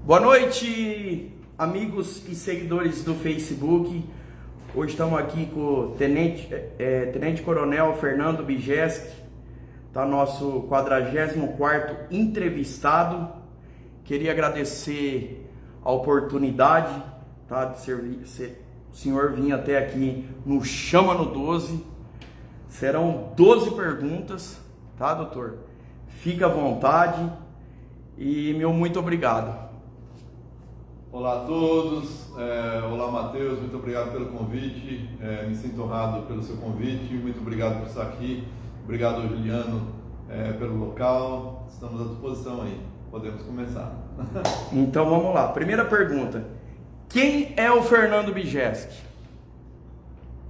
Boa noite, amigos e seguidores do Facebook. Hoje estamos aqui com o Tenente Coronel Fernando Bijeski, tá nosso 44º entrevistado. Queria agradecer a oportunidade, tá, de o senhor vir até aqui no Chama no 12. Serão 12 perguntas, tá, doutor? Fica à vontade e meu muito obrigado. Olá a todos, olá Matheus, muito obrigado pelo convite, me sinto honrado pelo seu convite, muito obrigado por estar aqui, obrigado Juliano pelo local, estamos à disposição aí, podemos começar. Então vamos lá, primeira pergunta, quem é o Fernando Bijeski?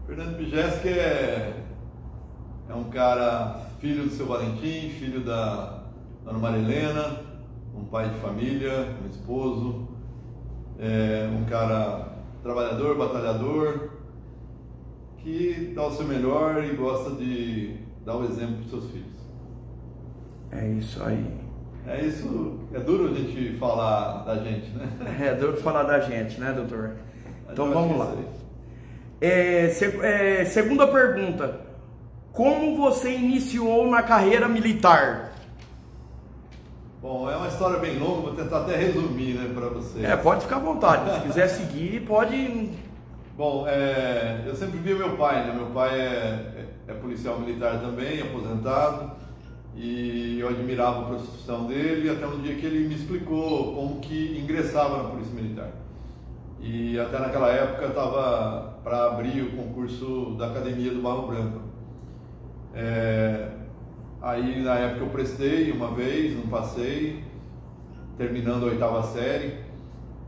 Fernando Bijeski é um cara, filho do seu Valentim, filho da Ana Maria Helena, um pai de família, um esposo, um cara trabalhador, batalhador, que dá o seu melhor e gosta de dar o exemplo para os seus filhos. É isso aí. É duro a gente falar da gente, né? É duro falar da gente, né, doutor? Então eu vamos lá. Aí. Segunda pergunta, como você iniciou na carreira militar? Bom, é uma história bem longa, vou tentar até resumir, né, para vocês. Pode ficar à vontade, se quiser seguir, pode... Bom, eu sempre vi meu pai, né? Meu pai é policial militar também, aposentado, e eu admirava a profissão dele, até um dia que ele me explicou como que ingressava na Polícia Militar. E até naquela época estava para abrir o concurso da Academia do Barro Branco. Aí na época eu prestei uma vez, não passei, terminando a 8ª série,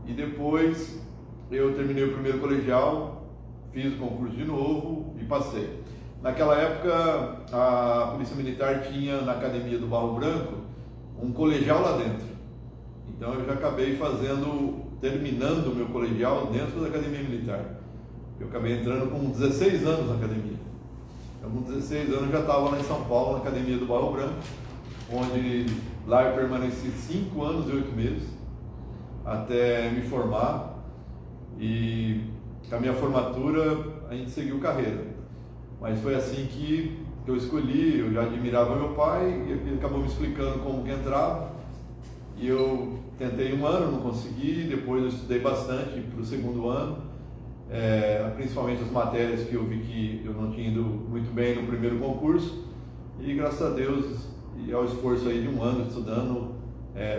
e depois eu terminei o primeiro colegial, fiz o concurso de novo e passei. Naquela época a Polícia Militar tinha na Academia do Barro Branco um colegial lá dentro, então eu já acabei terminando o meu colegial dentro da Academia Militar. Eu acabei entrando com 16 anos na academia. Com 16 anos já estava lá em São Paulo, na Academia do Barro Branco, onde lá eu permaneci 5 anos e 8 meses, até me formar, e com a minha formatura a gente seguiu carreira. Mas foi assim que eu escolhi, eu já admirava meu pai, e ele acabou me explicando como que entrava, e eu tentei um ano, não consegui, depois eu estudei bastante para o segundo ano, principalmente as matérias que eu vi que eu não tinha ido muito bem no primeiro concurso, e graças a Deus e ao esforço aí de um ano estudando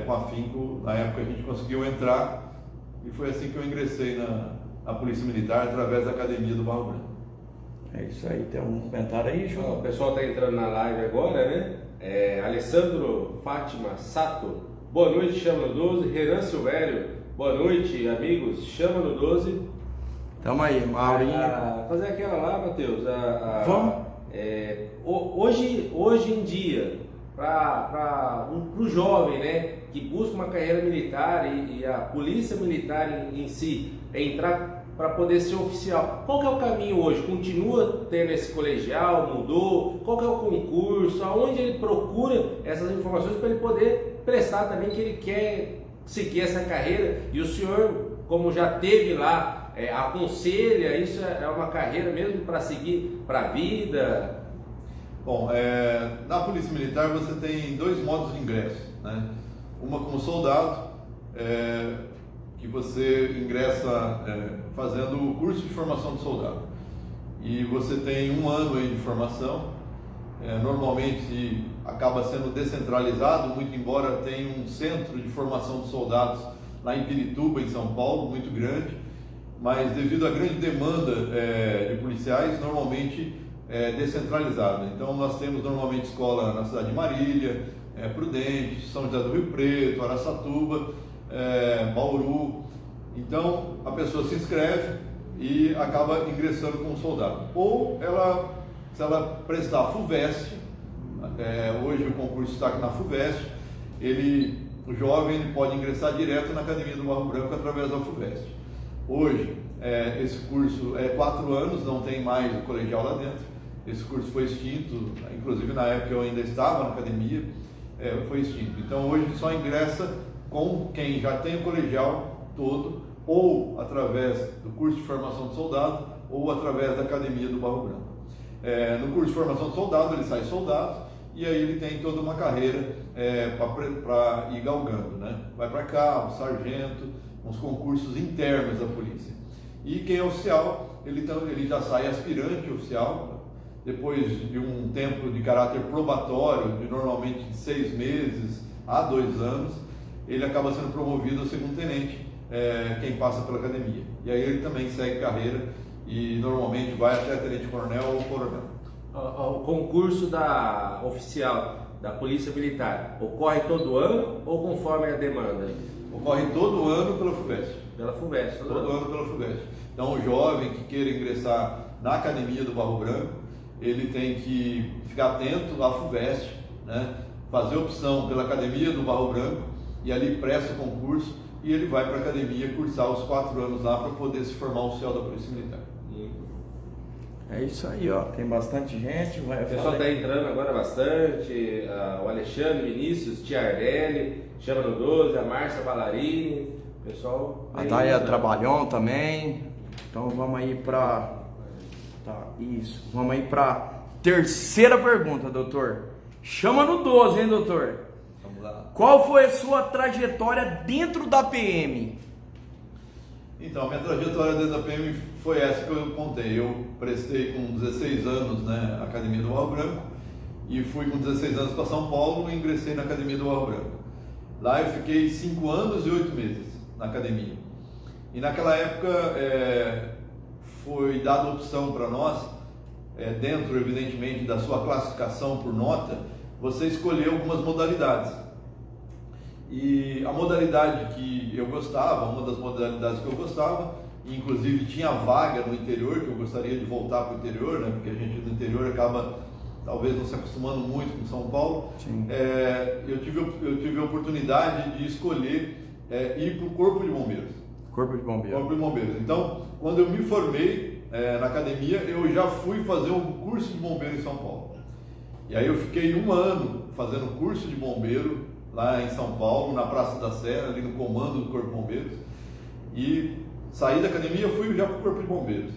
com afinco, na época a gente conseguiu entrar, e foi assim que eu ingressei na Polícia Militar através da Academia do Barro Branco. É isso aí, tem um comentário aí, João? O pessoal está entrando na live agora, né? Alessandro Fátima Sato, boa noite, Chama no 12. Renan Silvério, boa noite, amigos, Chama no 12. Tamo aí, Maurinho. Fazer aquela lá, Matheus. Vamos? Hoje em dia, para o jovem, né, que busca uma carreira militar e a polícia militar em si, entrar para poder ser oficial, qual que é o caminho hoje? Continua tendo esse colegial? Mudou? Qual que é o concurso? Aonde ele procura essas informações para ele poder prestar também que ele quer seguir essa carreira? E o senhor, como já teve lá, aconselha, isso é uma carreira mesmo para seguir para a vida? Bom, na Polícia Militar você tem 2 modos de ingresso, né? Uma como soldado, que você ingressa fazendo o curso de formação de soldado, e você tem 1 ano aí de formação, normalmente acaba sendo descentralizado, muito embora tenha um centro de formação de soldados lá em Pirituba, em São Paulo, muito grande, mas devido à grande demanda de policiais, normalmente é descentralizada. Então nós temos normalmente escola na cidade de Marília, Prudente, São José do Rio Preto, Araçatuba, Bauru. Então a pessoa se inscreve e acaba ingressando como soldado. Ou se ela prestar a FUVEST, hoje o concurso está aqui na FUVEST, o jovem ele pode ingressar direto na Academia do Barro Branco através da FUVEST. Hoje, esse curso é 4 anos, não tem mais o colegial lá dentro. Esse curso foi extinto, inclusive na época eu ainda estava na academia, foi extinto. Então hoje só ingressa com quem já tem o colegial todo, ou através do curso de formação de soldado, ou através da Academia do Barro Branco. No curso de formação de soldado, ele sai soldado, e aí ele tem toda uma carreira para ir galgando, né? Vai para cabo, sargento, uns concursos internos da polícia. E quem é oficial, ele já sai aspirante oficial, depois de um tempo de caráter probatório, de normalmente de 6 meses a 2 anos, ele acaba sendo promovido a segundo tenente, quem passa pela academia. E aí ele também segue carreira e normalmente vai até tenente-coronel ou coronel. O concurso oficial da Polícia Militar ocorre todo ano ou conforme a demanda? Ocorre todo ano pela FUVEST. Pela FUVEST, todo ano pela FUVEST. Então o jovem que queira ingressar na Academia do Barro Branco, ele tem que ficar atento à FUVEST, né? Fazer opção pela Academia do Barro Branco e ali presta o concurso e ele vai para a academia cursar os 4 anos lá para poder se formar oficial da Polícia Militar. É isso aí, ó. Tem bastante gente. O pessoal está entrando agora bastante. O Alexandre Vinícius, Tiardelli, Chama no 12, a Márcia Ballarini. O pessoal. A Daia Trabalhão também. Então vamos aí para. Tá, isso. Vamos aí para terceira pergunta, doutor. Chama no 12, hein, doutor? Vamos lá. Qual foi a sua trajetória dentro da PM? Então, minha trajetória dentro da PM foi essa que eu contei. Eu prestei com 16 anos, né, a Academia do Barro Branco e fui com 16 anos para São Paulo e ingressei na Academia do Barro Branco. Lá eu fiquei 5 anos e 8 meses na academia. E naquela época foi dada opção para nós, dentro, evidentemente, da sua classificação por nota, você escolher algumas modalidades. E a modalidade que eu gostava, uma das modalidades que eu gostava, inclusive tinha vaga no interior, que eu gostaria de voltar para o interior, né? Porque a gente no interior acaba talvez não se acostumando muito com São Paulo. Eu tive a oportunidade de escolher ir para o Corpo de Bombeiros. Corpo de Bombeiros. Corpo de Bombeiros. Então, quando eu me formei na academia, eu já fui fazer um curso de bombeiro em São Paulo. E aí eu fiquei 1 ano fazendo curso de bombeiro lá em São Paulo, na Praça da Sé, ali no comando do Corpo de Bombeiros. E saí da academia, fui já para o Corpo de Bombeiros.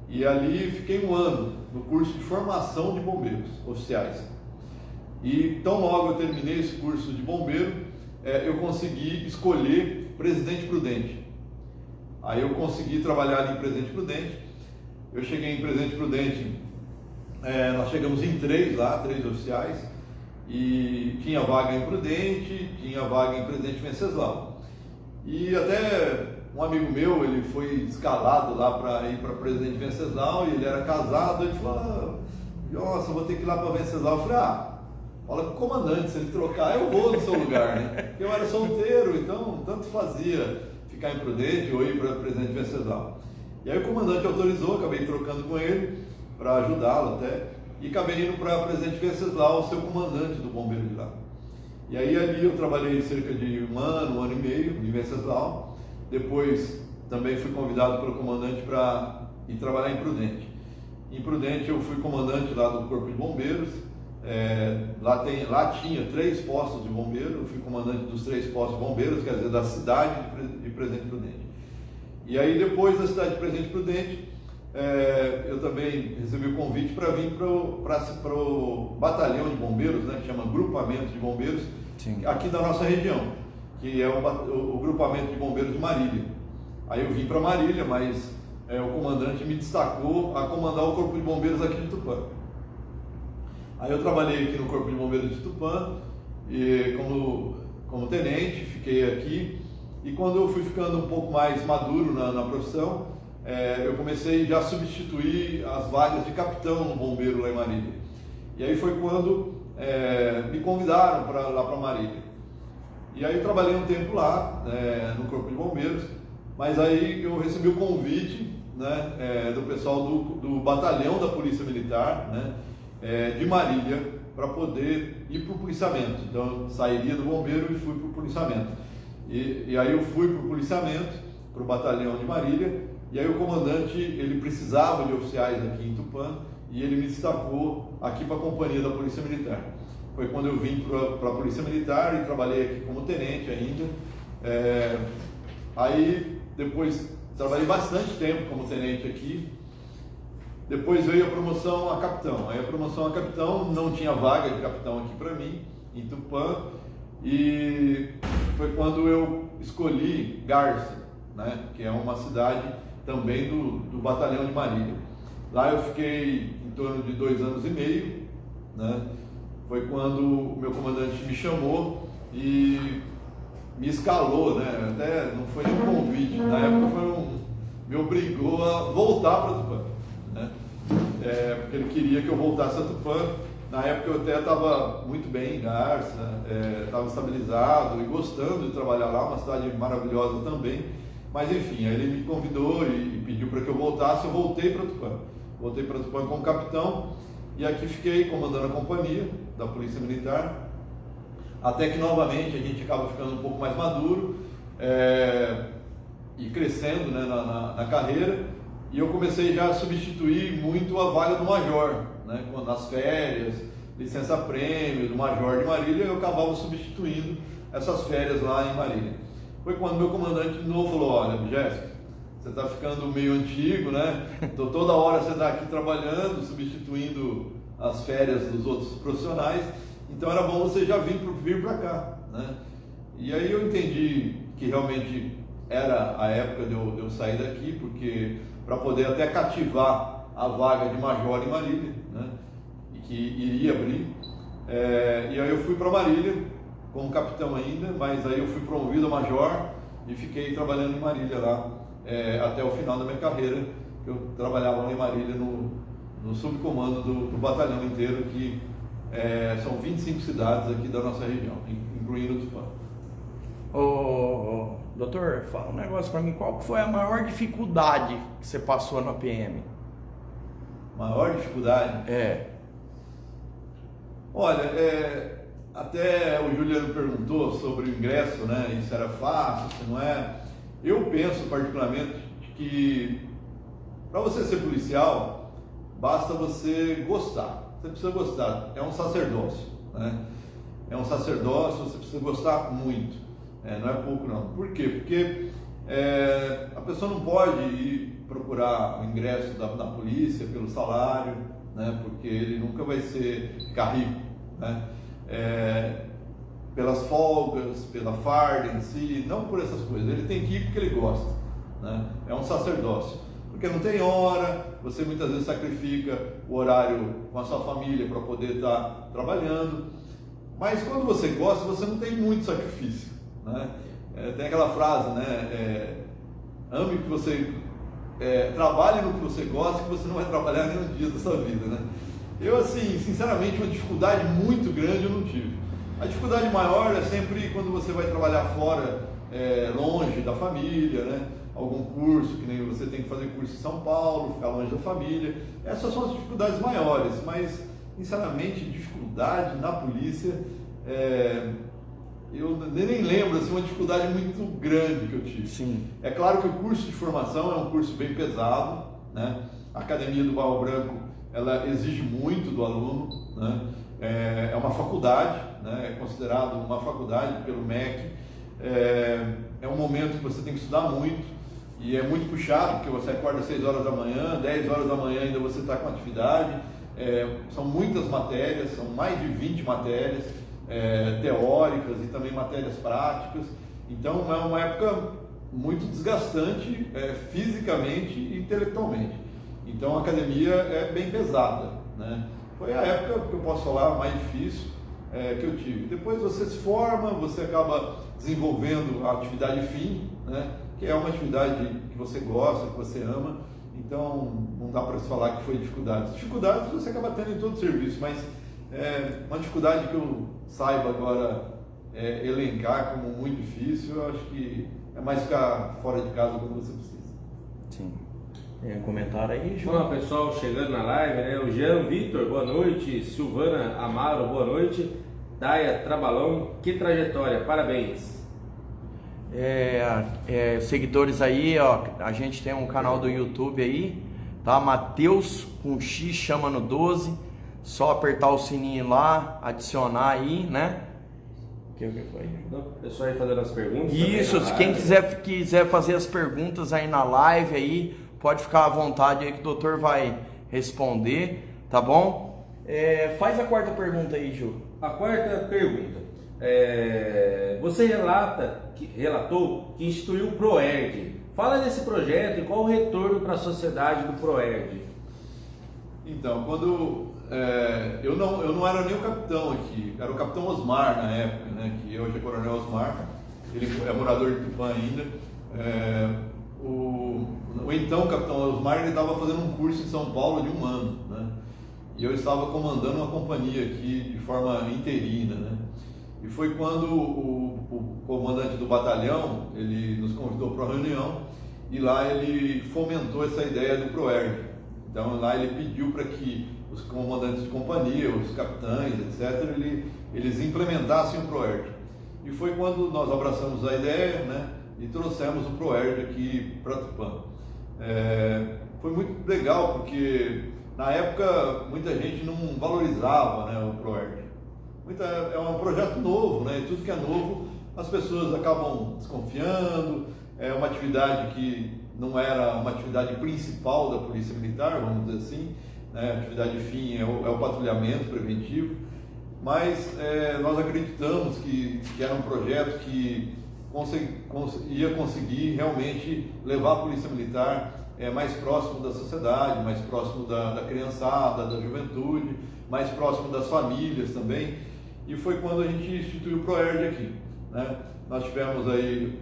E ali fiquei 1 ano no curso de formação de bombeiros oficiais. E tão logo eu terminei esse curso de bombeiro, eu consegui escolher Presidente Prudente. Aí eu consegui trabalhar ali em Presidente Prudente. Eu cheguei em Presidente Prudente, nós chegamos em 3 oficiais. E tinha vaga em Prudente, tinha vaga em Presidente Venceslau. E até um amigo meu, ele foi escalado lá para ir para Presidente Venceslau, e ele era casado, ele falou, nossa, vou ter que ir lá para Venceslau. Eu falei, fala com o comandante, se ele trocar, eu vou no seu lugar, né? Porque eu era solteiro, então tanto fazia ficar em Prudente ou ir para Presidente Venceslau. E aí o comandante autorizou, acabei trocando com ele para ajudá-lo até. E acabei indo para Presidente Venceslau, ser o comandante do bombeiro de lá. E aí ali eu trabalhei cerca de 1 ano e meio em Venceslau. Depois também fui convidado pelo comandante para ir trabalhar em Prudente. Em Prudente eu fui comandante lá do Corpo de Bombeiros. Lá tinha 3 postos de bombeiro, eu fui comandante dos 3 postos de bombeiros, quer dizer, da cidade de Presidente Prudente. E aí depois da cidade de Presidente Prudente, eu também recebi o convite para vir para o batalhão de bombeiros, né, que chama Grupamento de Bombeiros, sim, aqui da nossa região, que é o Grupamento de Bombeiros de Marília. Aí eu vim para Marília, mas o comandante me destacou a comandar o Corpo de Bombeiros aqui de Tupã. Aí eu trabalhei aqui no Corpo de Bombeiros de Tupã, e como tenente, fiquei aqui, e quando eu fui ficando um pouco mais maduro na profissão, eu comecei já a substituir as vagas de capitão no bombeiro lá em Marília. E aí foi quando me convidaram lá para Marília. E aí eu trabalhei um tempo lá, no Corpo de Bombeiros, mas aí eu recebi o convite, né, do pessoal do batalhão da Polícia Militar, né, de Marília, para poder ir para o policiamento. Então eu sairia do bombeiro e fui para o policiamento. E aí eu fui para o policiamento, para o batalhão de Marília. E aí o comandante, ele precisava de oficiais aqui em Tupã, e ele me destacou aqui para a companhia da Polícia Militar. foi quando eu vim para a Polícia Militar e trabalhei aqui como tenente ainda. Aí depois trabalhei bastante tempo como tenente aqui. Depois veio a promoção a capitão. Aí a promoção a capitão não tinha vaga de capitão aqui para mim, em Tupã, e foi quando eu escolhi Garça, né, que é uma cidade também do batalhão de Marília. Lá eu fiquei em torno de 2 anos e meio, né? Foi quando o meu comandante me chamou e me escalou, né? Até não foi um convite, na época me obrigou a voltar para Tupã, né? Porque ele queria que eu voltasse a Tupã. Na época eu até estava muito bem em Garça, estava estabilizado e gostando de trabalhar lá, uma cidade maravilhosa também. Mas enfim, aí ele me convidou e pediu para que eu voltasse. Eu voltei para Tupã. Voltei para Tupã como capitão e aqui fiquei comandando a companhia da Polícia Militar. Até que novamente a gente acaba ficando um pouco mais maduro e crescendo, né, na carreira. E eu comecei já a substituir muito a vaga do major, né? Nas férias, licença-prêmio do major de Marília, eu acabava substituindo essas férias lá em Marília. Foi quando meu comandante de novo falou: olha, Jéssica, você está ficando meio antigo, né? Então, toda hora você está aqui trabalhando, substituindo as férias dos outros profissionais, então era bom você já vir para cá, né? E aí eu entendi que realmente era a época de eu sair daqui, porque para poder até cativar a vaga de major em Marília, né, e que iria abrir. E aí eu fui para Marília como capitão ainda, mas aí eu fui promovido a major e fiquei trabalhando em Marília lá até o final da minha carreira. Eu trabalhava lá em Marília no subcomando do batalhão inteiro, que são 25 cidades aqui da nossa região, incluindo Tupã. Doutor, fala um negócio para mim, qual foi a maior dificuldade que você passou na PM? Maior dificuldade? Olha, até o Juliano perguntou sobre o ingresso, né? Isso era fácil, se não é? Eu penso particularmente que para você ser policial, basta você gostar. Você precisa gostar, é um sacerdócio, né? É um sacerdócio, você precisa gostar muito. Não é pouco não. Por quê? Porque a pessoa não pode ir procurar o ingresso da polícia pelo salário, né? Porque ele nunca vai ficar rico, né? Pelas folgas, pela farda em si, não por essas coisas. Ele tem que ir porque ele gosta, né? É um sacerdócio. Porque não tem hora, você muitas vezes sacrifica o horário com a sua família para poder estar trabalhando. Mas quando você gosta, você não tem muito sacrifício, né? Tem aquela frase, né? Ame o que você... trabalhe no que você gosta, que você não vai trabalhar nenhum dia da sua vida, né? Eu, assim, sinceramente, uma dificuldade muito grande eu não tive. A dificuldade maior é sempre quando você vai trabalhar fora, longe da família, né? Algum curso, que nem você tem que fazer curso em São Paulo, ficar longe da família. Essas são as dificuldades maiores, mas, sinceramente, dificuldade na polícia, eu nem lembro, assim, uma dificuldade muito grande que eu tive. Sim. É claro que o curso de formação é um curso bem pesado, né? A Academia do Barro Branco, ela exige muito do aluno, né? É uma faculdade, né? É considerado uma faculdade pelo MEC. É um momento que você tem que estudar muito e é muito puxado, porque você acorda às 6 horas da manhã, 10 horas da manhã ainda você está com atividade. São muitas matérias, são mais de 20 matérias teóricas e também matérias práticas. Então é uma época muito desgastante fisicamente e intelectualmente. Então a academia é bem pesada, né? Foi a época que eu posso falar mais difícil que eu tive. Depois você se forma, você acaba desenvolvendo a atividade fim, né? Que é uma atividade que você gosta, que você ama. Então não dá para se falar que foi dificuldades. Dificuldades você acaba tendo em todo o serviço, mas uma dificuldade que eu saiba agora elencar como muito difícil, eu acho que é mais ficar fora de casa quando você precisa. Sim. Tem um comentário aí, João? Olá pessoal, chegando na live, né? O Jean Vitor, boa noite. Silvana Amaro, boa noite. Daia Trabalão, que trajetória, parabéns. Seguidores aí, ó, a gente tem um canal do YouTube aí, tá? Matheus com X chama no 12, só apertar o sininho lá, adicionar aí, né? O que foi? Não, é só ir fazendo as perguntas. Isso, se quem quiser fazer as perguntas aí na live aí, pode ficar à vontade aí que o doutor vai responder, tá bom? Faz a quarta pergunta aí, Ju. A quarta pergunta. Você relatou que instituiu o ProERD. Fala desse projeto e qual o retorno para a sociedade do ProERD. Então, quando eu não era nem o capitão aqui, era o capitão Osmar na época, né, que hoje é coronel Osmar, ele é morador de Tupã ainda. O então capitão Osmar, ele estava fazendo um curso em São Paulo de 1 ano, né, e eu estava comandando uma companhia aqui de forma interina, né, e foi quando o comandante do batalhão, ele nos convidou para uma reunião e lá ele fomentou essa ideia do ProERD. Então lá ele pediu para que os comandantes de companhia, os capitães, etc., eles implementassem o ProERD. E foi quando nós abraçamos a ideia, né, e trouxemos o ProERD aqui para Tupã. Foi muito legal porque na época muita gente não valorizava, né, o ProERD. É um projeto novo, né, e tudo que é novo as pessoas acabam desconfiando, é uma atividade que não era uma atividade principal da Polícia Militar, vamos dizer assim, né? A atividade fim é o patrulhamento preventivo, mas nós acreditamos que era um projeto que ia conseguir realmente levar a Polícia Militar mais próximo da sociedade, mais próximo da criançada, da juventude, mais próximo das famílias também, e foi quando a gente instituiu o ProERD aqui, né? Nós tivemos aí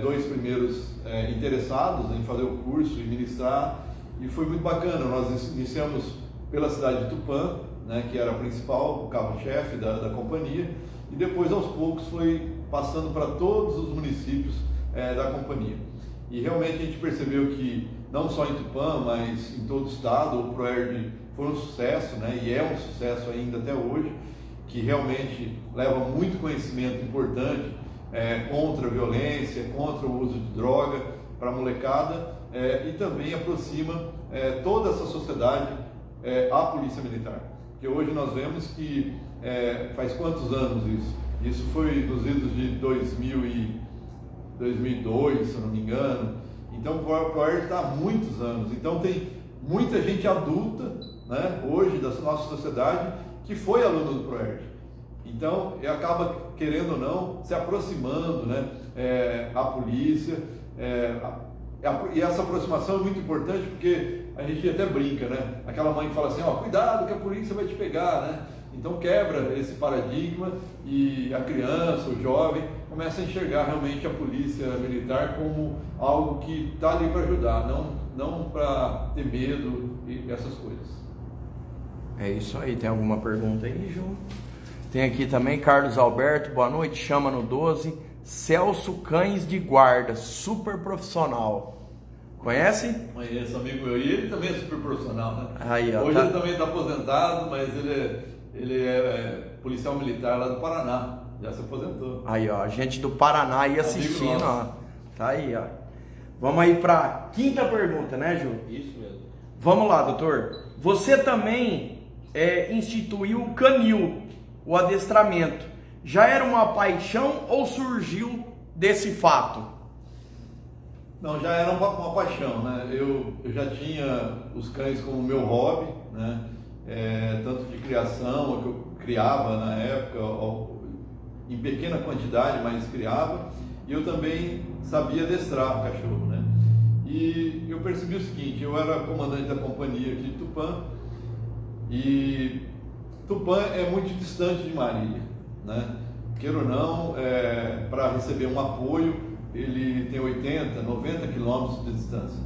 2 primeiros interessados em fazer o curso e ministrar, e foi muito bacana. Nós iniciamos pela cidade de Tupã, né, que era a principal, o cabo-chefe da companhia, e depois aos poucos foi passando para todos os municípios da companhia. E realmente a gente percebeu que não só em Tupã, mas em todo o estado, o ProERD foi um sucesso, né, e é um sucesso ainda até hoje, que realmente leva muito conhecimento importante contra a violência, contra o uso de droga para a molecada, e também aproxima toda essa sociedade à Polícia Militar. Porque hoje nós vemos que faz quantos anos isso? Isso foi nos idos de 2002, se eu não me engano. Então o ProERD está há muitos anos. Então tem muita gente adulta, né, hoje da nossa sociedade que foi aluno do ProERD. Então, acaba, querendo ou não, se aproximando, né, a polícia, e essa aproximação é muito importante porque a gente até brinca, né? Aquela mãe que fala assim, cuidado que a polícia vai te pegar, né? Então quebra esse paradigma e a criança, o jovem, começa a enxergar realmente a polícia militar como algo que está ali para ajudar, não para ter medo e essas coisas. É isso aí. Tem alguma pergunta aí, João? Tem aqui também Carlos Alberto, boa noite, chama no 12. Celso Cães de Guarda, super profissional. Conhece? Conheço, amigo meu, e ele também é super profissional, né? Aí, ó, hoje ele também está aposentado, mas ele é policial militar lá do Paraná, já se aposentou. Aí, ó, gente do Paraná aí assistindo, ó. Tá aí, ó. Vamos aí para quinta pergunta, né, Ju? Isso mesmo. Vamos lá, doutor. Você também instituiu o canil, o adestramento. Já era uma paixão ou surgiu desse fato? Não, já era uma paixão, né? Eu já tinha os cães como meu hobby, né? Tanto de criação, que eu criava na época, em pequena quantidade, mas criava. E eu também sabia adestrar o cachorro, né? E eu percebi o seguinte, eu era comandante da companhia aqui de Tupã, e Tupã é muito distante de Marília, né? Queira ou não, para receber um apoio, ele tem 80, 90 quilômetros de distância.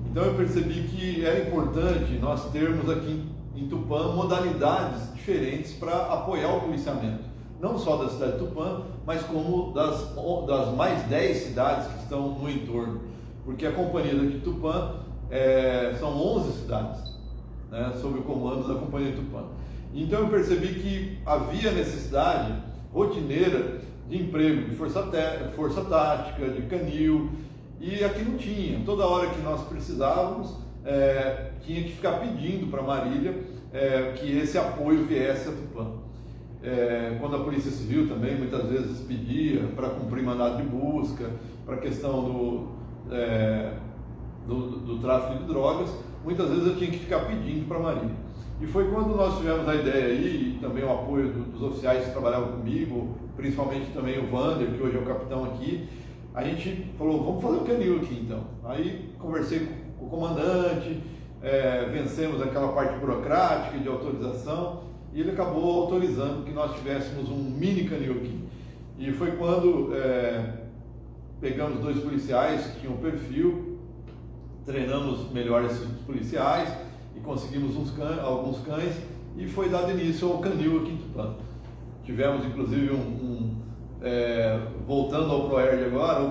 Então eu percebi que era importante nós termos aqui em Tupã modalidades diferentes para apoiar o policiamento. Não só da cidade de Tupã, mas como das mais 10 cidades que estão no entorno. Porque a companhia daqui de Tupã são 11 cidades, né, sob o comando da companhia de Tupã. Então eu percebi que havia necessidade rotineira de emprego de força tática, de canil, e aqui não tinha. Toda hora que nós precisávamos, tinha que ficar pedindo para Marília que esse apoio viesse a Tupã. Quando a Polícia Civil também muitas vezes pedia para cumprir mandado de busca, para a questão do tráfico de drogas, muitas vezes eu tinha que ficar pedindo para a Marília. E foi quando nós tivemos a ideia aí, e também o apoio dos oficiais que trabalhavam comigo, principalmente também o Vander, que hoje é o capitão aqui, a gente falou, vamos fazer o canil aqui então. Aí conversei com o comandante, vencemos aquela parte burocrática de autorização, e ele acabou autorizando que nós tivéssemos um mini canil aqui. E foi quando pegamos 2 policiais que tinham perfil, treinamos melhor esses policiais e conseguimos alguns cães, e foi dado início ao canil aqui em Tupã. Tivemos inclusive voltando ao ProErd agora,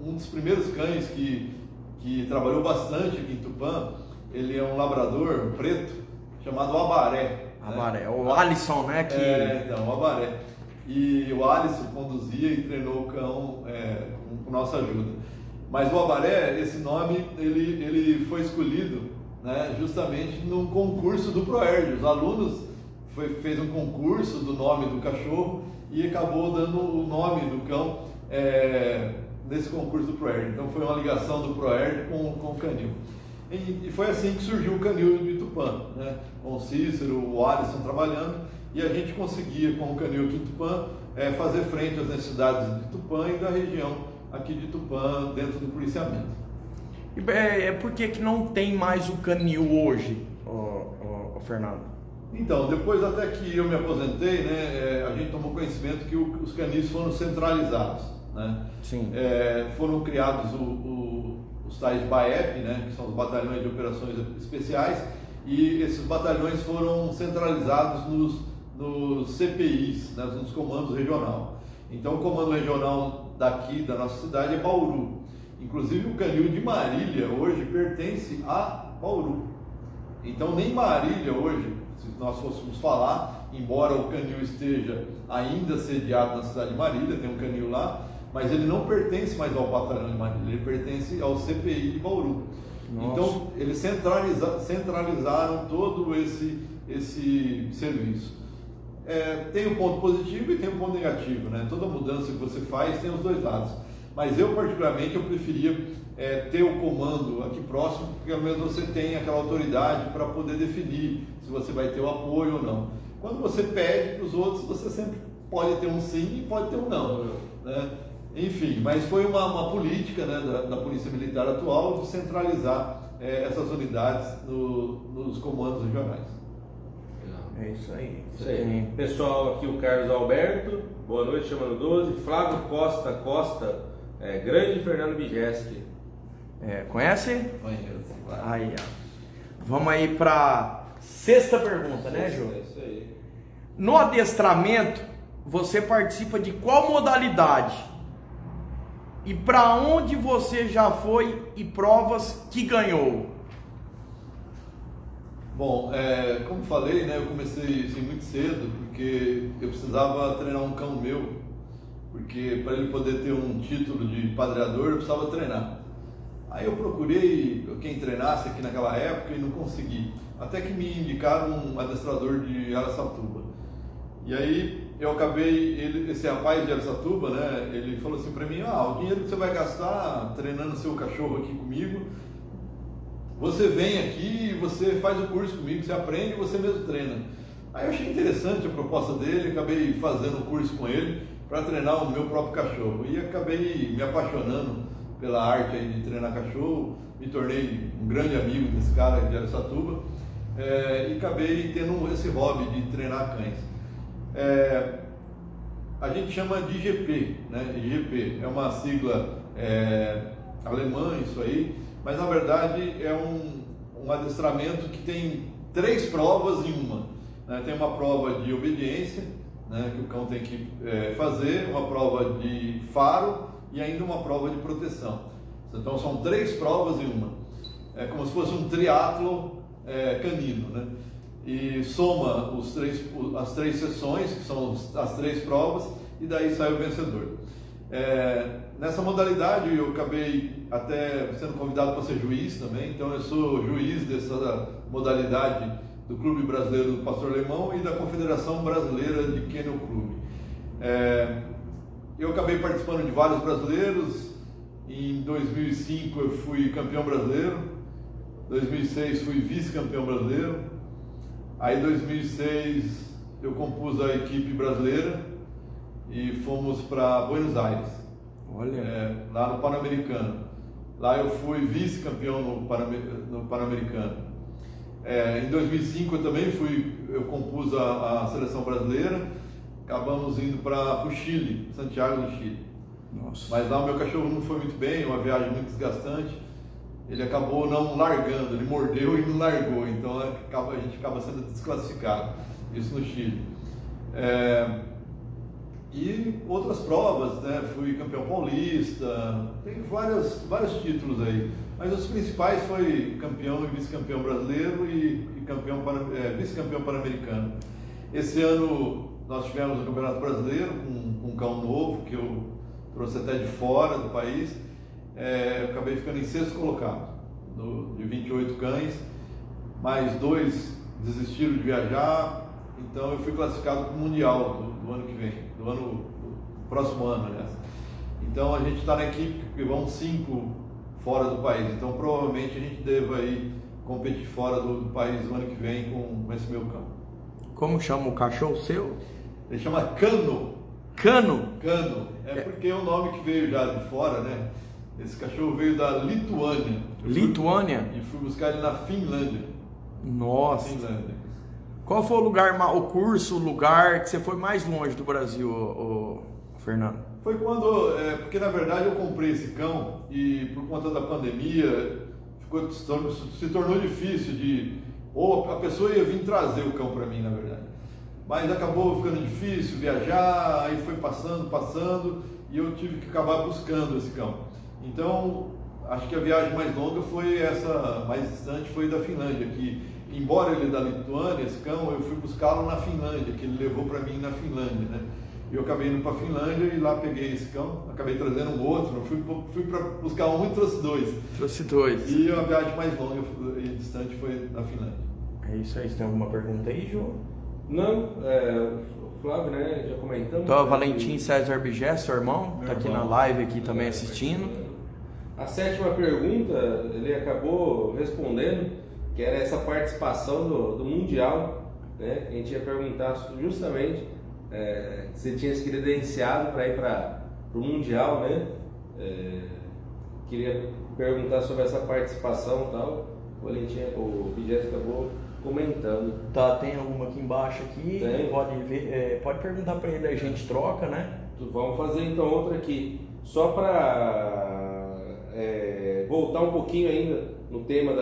um dos primeiros cães que trabalhou bastante aqui em Tupã, ele é um labrador preto chamado Abaré. Abaré, o Alisson, né? Então, o Abaré. E o Alisson conduzia e treinou o cão com nossa ajuda. Mas o Abaré, esse nome, ele foi escolhido, né, justamente num concurso do ProErd. Os alunos fez um concurso do nome do cachorro e acabou dando o nome do cão nesse concurso do ProErd. Então foi uma ligação do ProErd com o canil. E foi assim que surgiu o canil de Tupã, né? Com o Cícero, o Alisson trabalhando, e a gente conseguia, com o canil aqui em Tupã, fazer frente às necessidades de Tupã e da região aqui de Tupã, dentro do policiamento. Por que não tem mais o canil hoje, Fernando? Então, depois até que eu me aposentei, né, a gente tomou conhecimento que os canis foram centralizados, né? Sim. Foram criados os tais BAEP, né, que são os Batalhões de Operações Especiais, e esses batalhões foram centralizados nos CPIs, né, nos comandos regional. Então o comando regional daqui da nossa cidade é Bauru. Inclusive o canil de Marília hoje pertence a Bauru. Então nem Marília hoje, se nós fôssemos falar, embora o canil esteja ainda sediado na cidade de Marília, tem um canil lá, mas ele não pertence mais ao batalhão de Marília, ele pertence ao CPI de Bauru. Nossa. Então eles centralizaram todo esse serviço. Tem um ponto positivo e tem um ponto negativo, né? Toda mudança que você faz tem os dois lados. Mas eu particularmente preferia ter o comando aqui próximo, porque pelo menos você tem aquela autoridade para poder definir se você vai ter o apoio ou não. Quando você pede para os outros, você sempre pode ter um sim e pode ter um não, né? Enfim, mas foi uma política, né, da Polícia Militar atual de centralizar essas unidades nos comandos regionais. É isso aí. Isso aí. Pessoal, aqui o Carlos Alberto, boa noite, chamando 12. Flávio Costa, grande Fernando Bijeski. Conhece? Conheço. Aí, ó. Vamos aí para sexta pergunta, né, Jô? É isso aí. No adestramento, você participa de qual modalidade? E para onde você já foi e provas que ganhou? Bom, como falei, né, eu comecei assim, muito cedo, porque eu precisava treinar um cão meu, porque para ele poder ter um título de padreador, eu precisava treinar. Aí eu procurei quem treinasse aqui naquela época e não consegui, até que me indicaram um adestrador de Araçatuba. E aí eu acabei, esse rapaz de Araçatuba, né, ele falou assim para mim, o dinheiro que você vai gastar treinando seu cachorro aqui comigo, você vem aqui, você faz o curso comigo, você aprende e você mesmo treina. Aí eu achei interessante a proposta dele, acabei fazendo o curso com ele para treinar o meu próprio cachorro. E acabei me apaixonando pela arte aí de treinar cachorro, me tornei um grande amigo desse cara de Araçatuba e acabei tendo esse hobby de treinar cães. A gente chama de IGP, né? IGP é uma sigla alemã, isso aí, mas na verdade é um adestramento que tem 3 provas em uma, né? Tem uma prova de obediência, né, que o cão tem que fazer, uma prova de faro e ainda uma prova de proteção. Então são 3 provas em uma, é como se fosse um triatlo canino, né? E soma as 3 sessões, que são as 3 provas, e daí sai o vencedor. Nessa modalidade eu acabei até sendo convidado para ser juiz também, então eu sou juiz dessa modalidade do Clube Brasileiro do Pastor Alemão e da Confederação Brasileira de Kennel Club. Eu acabei participando de vários brasileiros. Em 2005 eu fui campeão brasileiro, 2006 fui vice-campeão brasileiro, aí em 2006 eu compus a equipe brasileira e fomos para Buenos Aires, lá no Pan-Americano. Lá eu fui vice-campeão no Pan-Americano. Em 2005 eu compus a seleção brasileira, acabamos indo para o Chile, Santiago do Chile. Nossa. Mas lá o meu cachorro não foi muito bem, uma viagem muito desgastante. Ele acabou não largando, ele mordeu e não largou, então a gente acaba sendo desclassificado, isso no Chile. E outras provas, né? Fui campeão paulista, tem vários títulos aí, mas os principais foi campeão e vice-campeão brasileiro e vice-campeão pan-americano. Esse ano nós tivemos o Campeonato Brasileiro com um cão novo, que eu trouxe até de fora do país. Eu acabei ficando em 6º colocado, de 28 cães, mais 2 desistiram de viajar, então eu fui classificado para o Mundial do ano que vem, do próximo ano, aliás. Então a gente está na equipe que vão 5 fora do país, então provavelmente a gente deva aí competir fora do país no ano que vem com esse meu cão. Como chama o cachorro seu? Ele chama Cano. Cano? Cano. Porque é um nome que veio já de fora, né? Esse cachorro veio da Lituânia. Lituânia? E fui buscar ele na Finlândia. Nossa. Finlândia. Qual foi o curso, o lugar que você foi mais longe do Brasil, o Fernando? Foi quando, porque na verdade eu comprei esse cão e por conta da pandemia se tornou difícil ou a pessoa ia vir trazer o cão para mim, na verdade. Mas acabou ficando difícil viajar, aí foi passando e eu tive que acabar buscando esse cão. Então, acho que a viagem mais longa foi essa, mais distante, foi da Finlândia, que embora ele é da Lituânia, esse cão, eu fui buscá-lo na Finlândia, que ele levou para mim na Finlândia, né? Eu acabei indo para a Finlândia e lá peguei esse cão, acabei trazendo um outro, fui para buscar um e trouxe 2. Trouxe 2. E a viagem mais longa e distante foi na Finlândia. É isso aí, você tem alguma pergunta aí, João? Não, o Flávio, né, já comentamos. Então, Valentim César Bigé, seu irmão, tá aqui na live aqui também assistindo. A 7ª pergunta, ele acabou respondendo, que era essa participação do Mundial, né? A gente ia perguntar justamente se você tinha se credenciado para ir para o Mundial, né? Queria perguntar sobre essa participação e tal. O Bigé acabou comentando. Tá, tem alguma aqui embaixo aqui? Tem. Pode ver, pode perguntar para ele, a gente troca, né? Vamos fazer então outra aqui. Só para voltar um pouquinho ainda no tema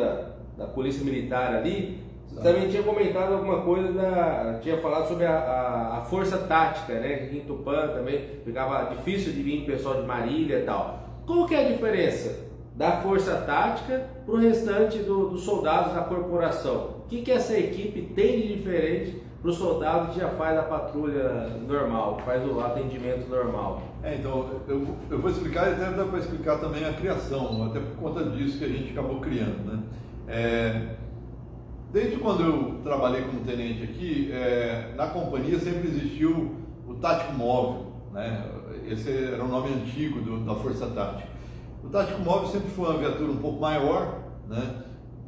da Polícia Militar ali, você também tinha comentado alguma coisa, tinha falado sobre a força tática, né? Aqui em Tupã também ficava difícil de vir pessoal de Marília e tal. Qual que é a diferença da força tática para o restante dos soldados da corporação? O que essa equipe tem de diferente para o soldado que já faz a patrulha normal, que faz o atendimento normal? Então, eu vou explicar e até dá para explicar também a criação, até por conta disso que a gente acabou criando, né? Desde quando eu trabalhei como tenente aqui, na companhia sempre existiu o tático móvel, né? Esse era o nome antigo da força tática. O tático móvel sempre foi uma viatura um pouco maior, né?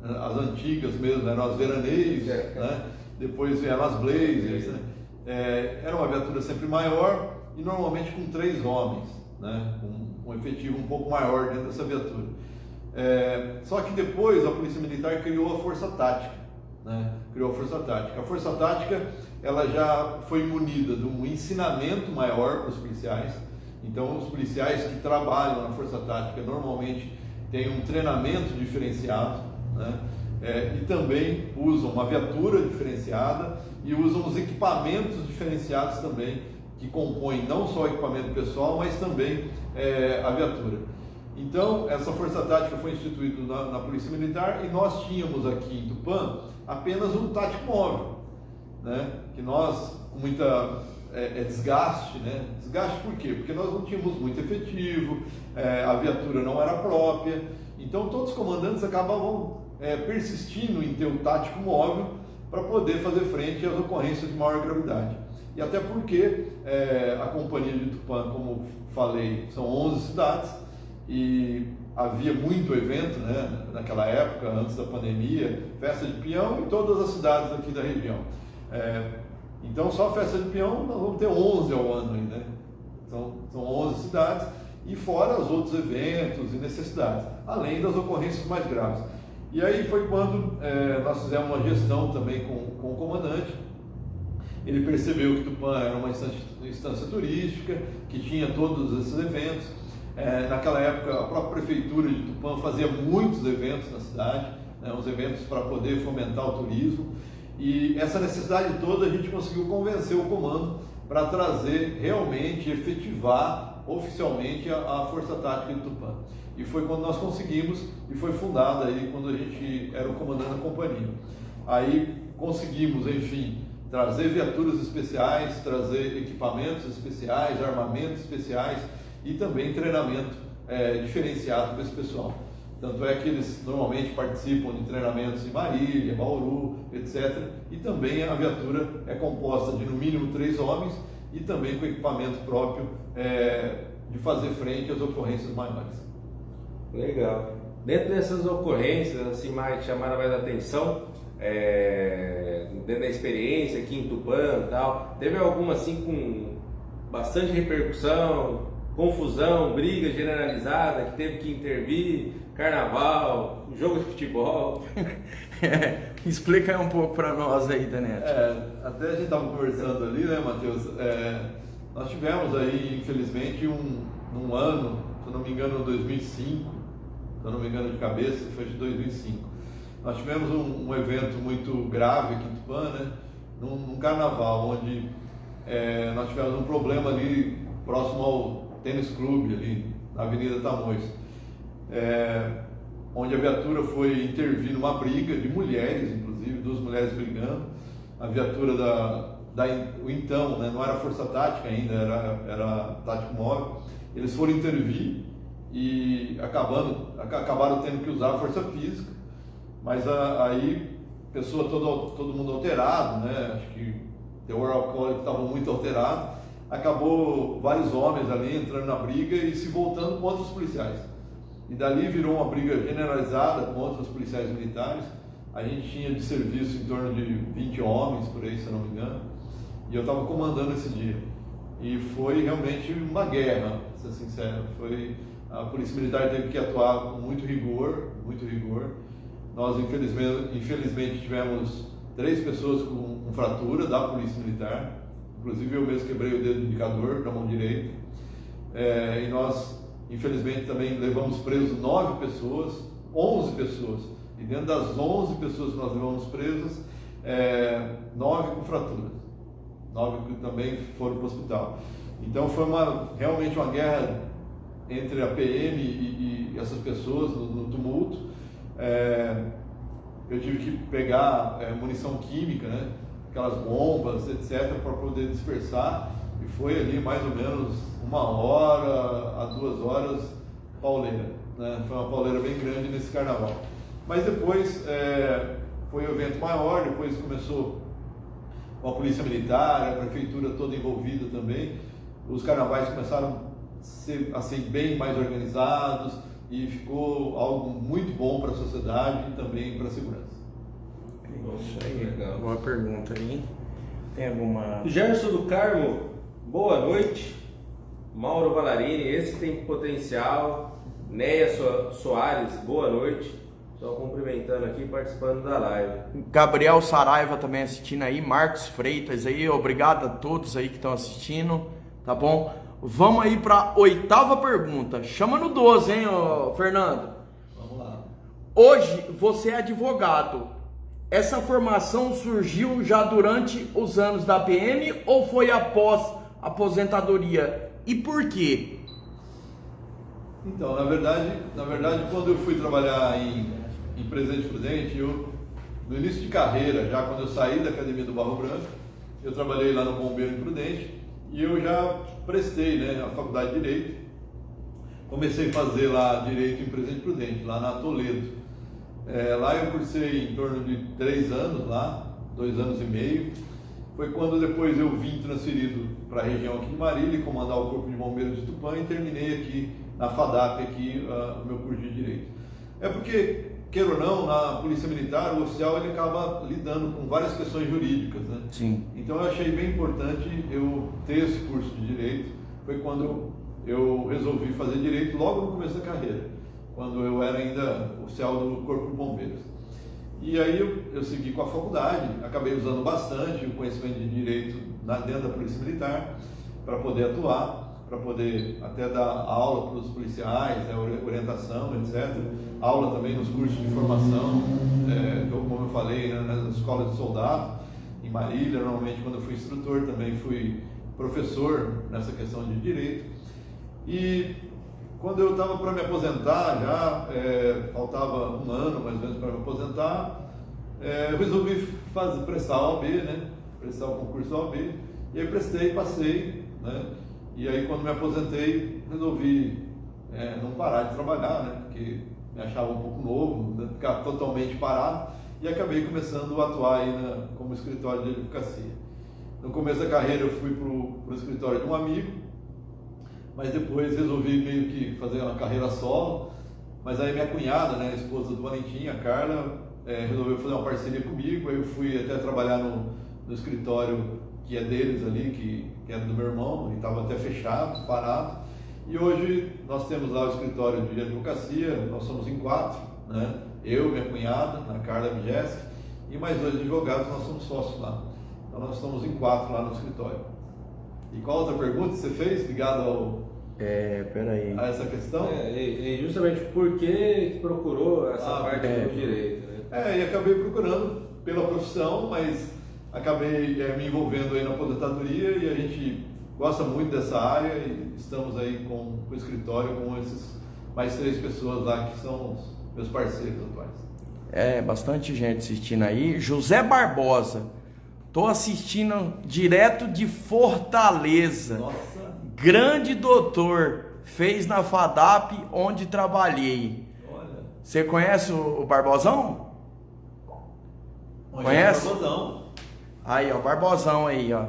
As antigas mesmo eram as veraneias, né? Depois vieram as blazers, né? Era uma viatura sempre maior e normalmente com 3 homens, né? Um efetivo um pouco maior dentro dessa viatura. Só que depois a Polícia Militar criou a força tática, né? Criou a força tática. A força tática ela já foi munida de um ensinamento maior para os policiais. Então, os policiais que trabalham na força tática normalmente têm um treinamento diferenciado, né? E também usam uma viatura diferenciada e usam os equipamentos diferenciados também, que compõem não só o equipamento pessoal, mas também a viatura. Então, essa força tática foi instituída na Polícia Militar e nós tínhamos aqui em Tupã apenas um tático móvel, né? Que nós, com muita desgaste, né? Desgaste por quê? Porque nós não tínhamos muito efetivo, a viatura não era própria, então todos os comandantes acabavam persistindo em ter o tático móvel para poder fazer frente às ocorrências de maior gravidade. E até porque a Companhia de Tupã, como falei, são 11 cidades e havia muito evento, né, naquela época, antes da pandemia, festa de peão em todas as cidades aqui da região. Então só a festa de peão nós vamos ter 11 ao ano, né? São 11 cidades e fora os outros eventos e necessidades, além das ocorrências mais graves. E aí foi quando nós fizemos uma gestão também com o comandante. Ele percebeu que Tupã era uma instância turística, que tinha todos esses eventos. Naquela época, a própria prefeitura de Tupã fazia muitos eventos na cidade, né, uns eventos para poder fomentar o turismo. E essa necessidade toda a gente conseguiu convencer o comando para trazer realmente, efetivar oficialmente a Força Tática de Tupã. E foi quando nós conseguimos, e foi fundada aí quando a gente era o comandante da companhia. Aí conseguimos, enfim, trazer viaturas especiais, trazer equipamentos especiais, armamentos especiais e também treinamento diferenciado para esse pessoal. Tanto é que eles normalmente participam de treinamentos em Marília, Bauru, etc. E também a viatura é composta de no mínimo 3 homens e também com equipamento próprio de fazer frente às ocorrências maiores. Legal. Dentro dessas ocorrências, assim, chamaram mais atenção, dentro da experiência aqui em Tupã e tal, teve alguma assim com bastante repercussão, confusão, briga generalizada, que teve que intervir, carnaval, jogo de futebol? Explica aí um pouco para nós aí, Tenente. Até a gente estava conversando ali, né, Matheus? Nós tivemos aí, infelizmente, um ano, se eu não me engano, 2005, se eu não me engano de cabeça, foi de 2005. Nós tivemos um evento muito grave aqui em Tupã, né? Num carnaval, onde nós tivemos um problema ali próximo ao tênis clube, ali na Avenida Tamoios, onde a viatura foi intervir numa briga de mulheres, inclusive, 2 mulheres brigando. A viatura então, né, não era Força Tática ainda, era Tático Móvel. Eles foram intervir e acabaram tendo que usar a força física, mas aí todo mundo alterado, né? Acho que o teor alcoólico estava muito alterado, acabou vários homens ali entrando na briga e se voltando contra os policiais. E dali virou uma briga generalizada contra os policiais militares. A gente tinha de serviço em torno de 20 homens, por aí, se eu não me engano, e eu estava comandando esse dia. E foi realmente uma guerra, para ser sincero. A Polícia Militar teve que atuar com muito rigor, muito rigor. Nós, infelizmente, tivemos 3 pessoas com fratura da Polícia Militar. Inclusive, eu mesmo quebrei o dedo indicador da mão direita. E nós, infelizmente, também levamos presos 9 pessoas, 11 pessoas. E dentro das 11 pessoas que nós levamos presas, 9 com fraturas. 9 que também foram para o hospital. Então, foi realmente uma guerra entre a PM e essas pessoas no tumulto. Eu tive que pegar munição química, né? Aquelas bombas, etc., para poder dispersar, e foi ali mais ou menos 1 hora a 2 horas pauleira, né? Foi uma pauleira bem grande nesse carnaval. Mas depois foi um evento maior, depois começou com a Polícia Militar, a Prefeitura toda envolvida também. Os carnavais começaram a ser assim, bem mais organizados e ficou algo muito bom para a sociedade e também para a segurança. Isso aí, legal. Boa pergunta aí. Tem alguma... Gerson do Carmo, boa noite. Mauro Valarini, esse tem potencial. Neia Soares, boa noite. Só cumprimentando aqui, participando da live. Gabriel Saraiva também assistindo aí. Marcos Freitas aí. Obrigado a todos aí que estão assistindo. Tá bom? Vamos aí para a 8ª pergunta. Chama no 12, hein, Fernando? Vamos lá. Hoje você é advogado. Essa formação surgiu já durante os anos da PM ou foi após a aposentadoria? E por quê? Então, na verdade, quando eu fui trabalhar em Presidente Prudente, no início de carreira, já quando eu saí da Academia do Barro Branco, eu trabalhei lá no Bombeiro em Prudente e eu já prestei, né, a Faculdade de Direito. Comecei a fazer lá Direito em Presidente Prudente, lá na Toledo. Lá eu cursei em torno de 3 anos lá, 2 anos e meio. Foi quando depois eu vim transferido para a região aqui de Marília, comandar o Corpo de Bombeiros de Tupã, e terminei aqui na FADAP, aqui, o meu curso de Direito. É porque, queira ou não, na Polícia Militar, o oficial ele acaba lidando com várias questões jurídicas, né? Sim. Então eu achei bem importante eu ter esse curso de Direito. Foi quando eu resolvi fazer Direito logo no começo da carreira, quando eu era ainda oficial do Corpo de Bombeiros. E aí eu segui com a faculdade, acabei usando bastante o conhecimento de Direito dentro da Polícia Militar, para poder atuar, para poder até dar aula para os policiais, né, orientação, etc. Aula também nos cursos de formação, como eu falei, né, nas escolas de soldado, em Marília. Normalmente, quando eu fui instrutor, também fui professor nessa questão de Direito. E quando eu estava para me aposentar, já faltava 1 ano mais ou menos para me aposentar, eu resolvi prestar a OAB, né? Prestar o concurso da OAB, e aí prestei, passei, né? E aí quando me aposentei, resolvi não parar de trabalhar, né? Porque me achava um pouco novo, né? Ficar totalmente parado, e acabei começando a atuar aí como escritório de advocacia. No começo da carreira eu fui para o escritório de um amigo, mas depois resolvi meio que fazer uma carreira solo. Mas aí minha cunhada, né, a esposa do Valentim, a Carla, resolveu fazer uma parceria comigo. Aí eu fui até trabalhar no escritório que é deles ali, que era do meu irmão, e estava até fechado, parado. E hoje nós temos lá o escritório de advocacia, nós somos em 4, né? Eu, minha cunhada, a Carla Bijeski, e mais 2 advogados, nós somos sócios lá. Então nós estamos em 4 lá no escritório. E qual outra pergunta você fez ligado peraí. a essa questão? Justamente por que procurou essa parte do direito, né? E acabei procurando pela profissão, mas acabei me envolvendo aí na aposentadoria, e a gente gosta muito dessa área, e estamos aí com o escritório, com esses mais 3 pessoas lá que são os meus parceiros atuais. Bastante gente assistindo aí. José Barbosa, tô assistindo direto de Fortaleza. Nossa! Grande doutor, fez na FADAP onde trabalhei. Olha. Você conhece o Barbosão? Conhece? Barbosão. Aí, ó, Barbosão aí, ó.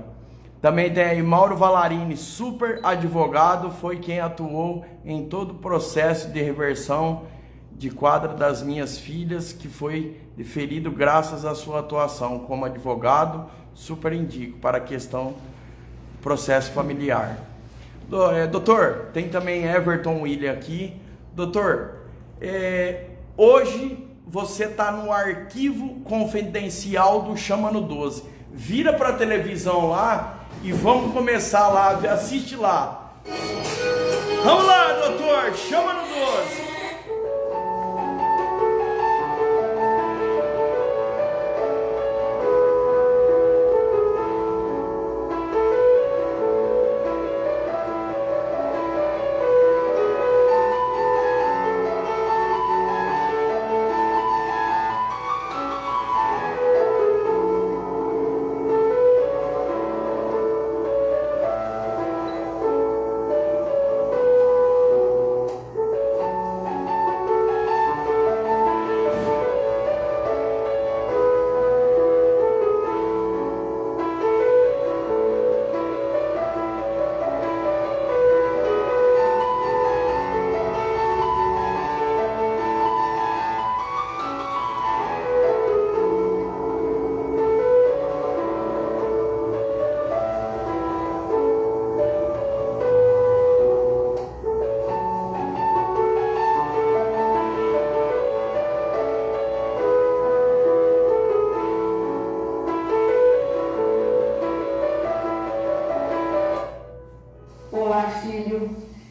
Também tem aí Mauro Valarini, super advogado, foi quem atuou em todo o processo de reversão de quadra das minhas filhas, que foi deferido graças à sua atuação como advogado. Super indico para a questão do processo familiar. Doutor, tem também Everton William aqui. Doutor, hoje você está no arquivo confidencial do Chama no 12. Vira para a televisão lá e vamos começar lá, assiste lá. Vamos lá, doutor, Chama no 12.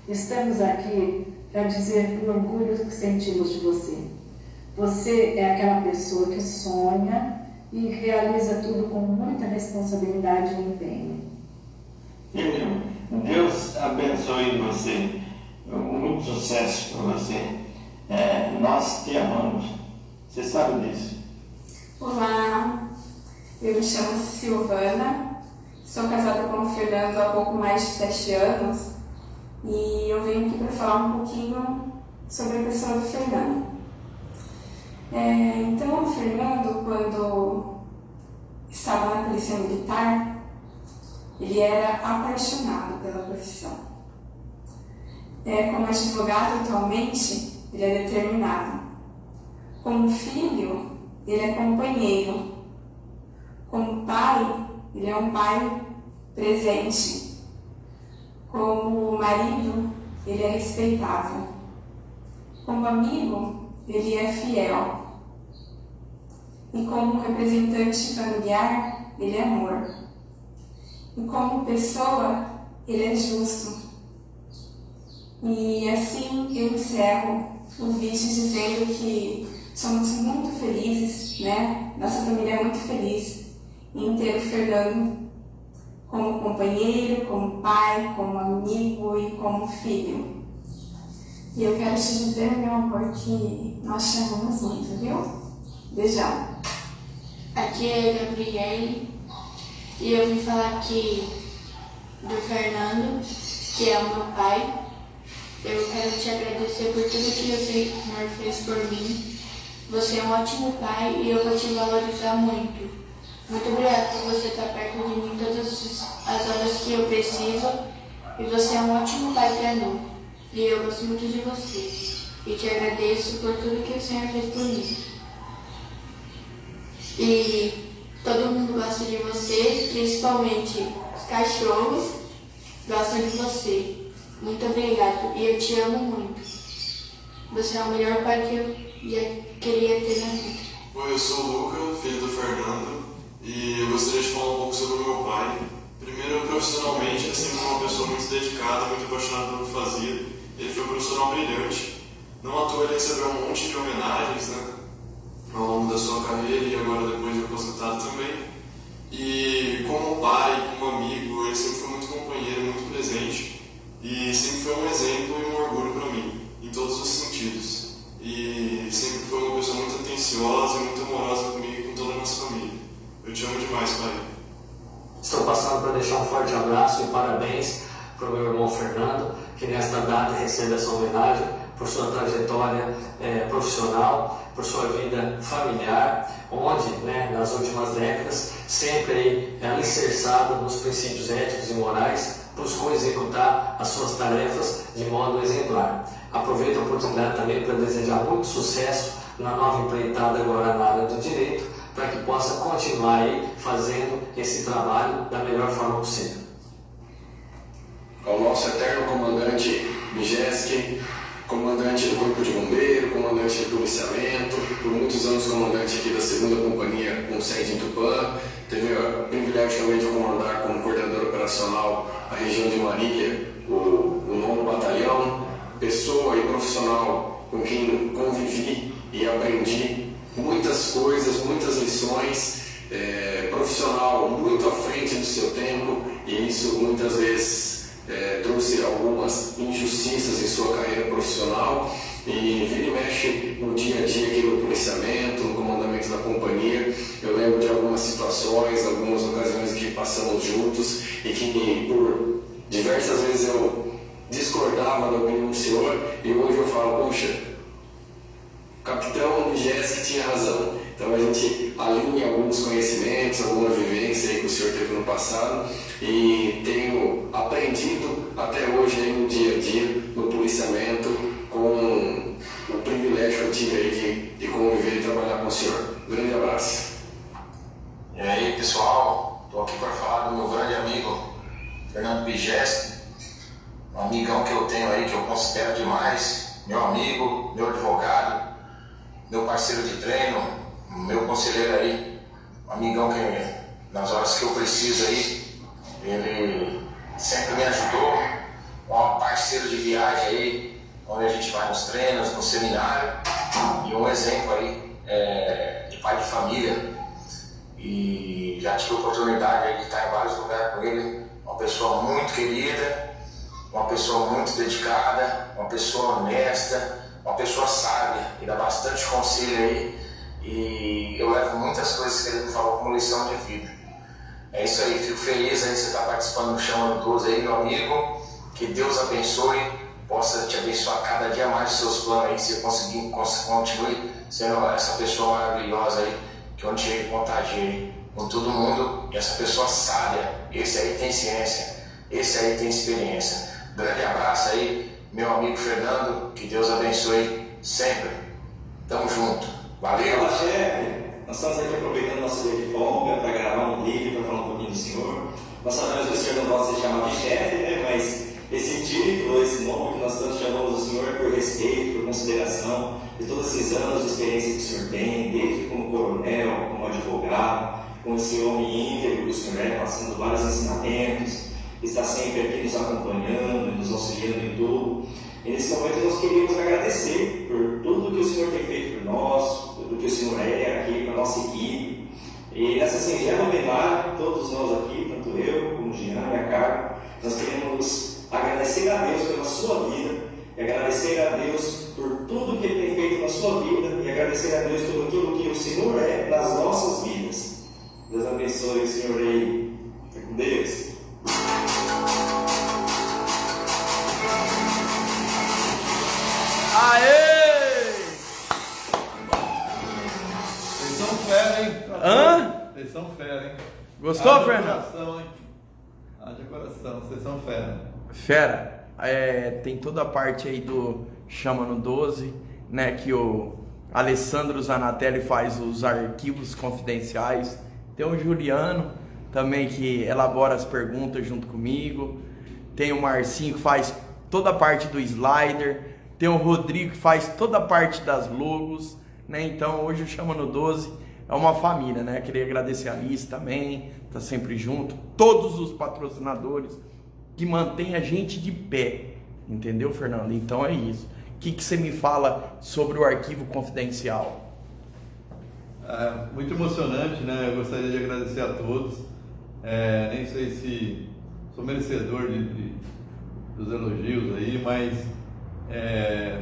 Estamos aqui para dizer o orgulho que sentimos de você. Você é aquela pessoa que sonha e realiza tudo com muita responsabilidade e empenho. Filho, Deus abençoe você. Muito sucesso para você. Nós te amamos. Você sabe disso. Olá, eu me chamo Silvana, sou casada com o Fernando há pouco mais de 7 anos e eu venho aqui para falar um pouquinho sobre a pessoa do Fernando. Então, o Fernando, quando estava na Polícia Militar, ele era apaixonado pela profissão. Como advogado atualmente, ele é determinado. Como filho, ele é companheiro. Como pai, ele é um pai presente. Como marido, ele é respeitável. Como amigo, ele é fiel. E como representante familiar, ele é amor. E como pessoa, ele é justo. E assim eu encerro o vídeo dizendo que somos muito felizes, né? Nossa família é muito feliz em ter o Fernando como companheiro, como pai, como amigo e como filho. E eu quero te dizer, meu amor, que nós te amamos muito, viu? Beijão. Aqui é a Gabriele e eu vim falar aqui do Fernando, que é o meu pai. Eu quero te agradecer por tudo que o Senhor fez por mim. Você é um ótimo pai e eu vou te valorizar muito. Muito obrigada por você estar perto de mim todas as horas que eu preciso. E você é um ótimo pai para mim. E eu gosto muito de você. E te agradeço por tudo que o Senhor fez por mim. E todo mundo gosta de você, principalmente os cachorros gostam de você. Muito obrigado e eu te amo muito. Você é o melhor pai que eu já queria ter na vida. Oi, eu sou o Luca, filho do Fernando, e eu gostaria de falar um pouco sobre o meu pai. Primeiro, profissionalmente, ele sempre foi uma pessoa muito dedicada, muito apaixonada pelo que fazia. Ele foi um profissional brilhante. Não à toa ele recebeu um monte de homenagens, né, ao longo da sua carreira e agora depois de aposentado também. E como pai, como amigo, ele sempre foi muito companheiro, muito presente. E sempre foi um exemplo e um orgulho para mim, em todos os sentidos. E sempre foi uma pessoa muito atenciosa e muito amorosa comigo e com toda a nossa família. Eu te amo demais, pai. Estou passando para deixar um forte abraço e parabéns para o meu irmão Fernando, que nesta data recebe essa homenagem por sua trajetória profissional, por sua vida familiar, onde, nas últimas décadas, sempre alicerçado nos princípios éticos e morais, buscou executar as suas tarefas de modo exemplar. Aproveito a oportunidade também para desejar muito sucesso na nova empreitada agora na área do direito, para que possa continuar aí fazendo esse trabalho da melhor forma possível. Ao nosso eterno comandante Bijeski, comandante do Corpo de Bombeiro, comandante de policiamento, por muitos anos comandante aqui da 2ª Companhia com sede em Tupã, teve o privilégio também de comandar como coordenador operacional a região de Marília, o 9º Batalhão, pessoa e profissional com quem convivi e aprendi muitas coisas, muitas lições, profissional muito à frente do seu tempo, e isso muitas vezes trouxe algumas injustiças em sua carreira profissional, e vira e mexe no dia a dia aqui no policiamento, no comandamento da companhia. Eu lembro de algumas situações, algumas ocasiões que passamos juntos e que por diversas vezes eu discordava da opinião do senhor, e hoje eu falo, puxa, o capitão Bijeski tinha razão. Então a gente alinha alguns conhecimentos, alguma vivência aí que o senhor teve no passado, e tenho aprendido até hoje aí no dia a dia, no policiamento, com o privilégio que eu tive aí de conviver e trabalhar com o senhor. Um grande abraço. E aí, pessoal, estou aqui para falar do meu grande amigo Fernando Bijeski, um amigão que eu tenho aí, que eu considero demais, meu amigo, meu advogado, meu parceiro de treino, meu conselheiro aí, um amigão que nas horas que eu preciso aí, ele sempre me ajudou, um parceiro de viagem aí, onde a gente vai nos treinos, no seminário, e um exemplo aí de pai de família, e já tive a oportunidade aí de estar em vários lugares com ele, uma pessoa muito querida, uma pessoa muito dedicada, uma pessoa honesta, uma pessoa sábia, e dá bastante conselho aí, e eu levo muitas coisas que ele me falou como lição de vida. É isso aí, fico feliz aí de você estar participando do Chama do 12 aí, meu amigo, que Deus abençoe, possa te abençoar cada dia mais os seus planos aí, que você continue sendo essa pessoa maravilhosa aí, que onde ele contagia aí. com todo mundo, essa pessoa sábia, esse aí tem ciência, esse aí tem experiência. Grande abraço aí, meu amigo Fernando, que Deus abençoe sempre. Tamo junto, valeu! Fala, chefe! Nós estamos aqui aproveitando nosso dia de folga para gravar um vídeo, para falar um pouquinho do senhor. Nós sabemos que o senhor não gosta de chamar de chefe, né? Mas esse título, esse nome que nós tanto chamamos o senhor por respeito, por consideração de todos esses anos de experiência que o senhor tem, desde como coronel, como advogado, com esse homem íntegro que o senhor é, passando vários ensinamentos, está sempre aqui nos acompanhando, nos auxiliando em tudo. E nesse momento nós queríamos agradecer por tudo que o senhor tem feito por nós, tudo que o senhor é aqui para a nossa equipe. E nessa singela homenagem, todos nós aqui, tanto eu como o Jean e a Carla, nós queremos agradecer a Deus pela sua vida, e agradecer a Deus por tudo que Ele tem feito na sua vida, e agradecer a Deus por aquilo que o Senhor é nas nossas vidas. Deus abençoe o Senhor aí. Fique com Deus. Aê! Vocês são fera, hein? Hã? Vocês são fera, hein? Gostou, Fernando? Coração, hein? Haja coração, vocês são fera. Fera, tem toda a parte aí do Chama no 12, né, que o Alessandro Zanatelli faz os arquivos confidenciais. Tem o Juliano também que elabora as perguntas junto comigo. Tem o Marcinho que faz toda a parte do slider. Tem o Rodrigo que faz toda a parte das logos, né? Então hoje o Chama no 12 é uma família, né? Queria agradecer a Alice também, tá sempre junto. Todos os patrocinadores que mantêm a gente de pé, entendeu, Fernando? Então é isso. O que você me fala sobre o arquivo confidencial? Muito emocionante, né? Eu gostaria de agradecer a todos. Nem sei se sou merecedor dos elogios aí, mas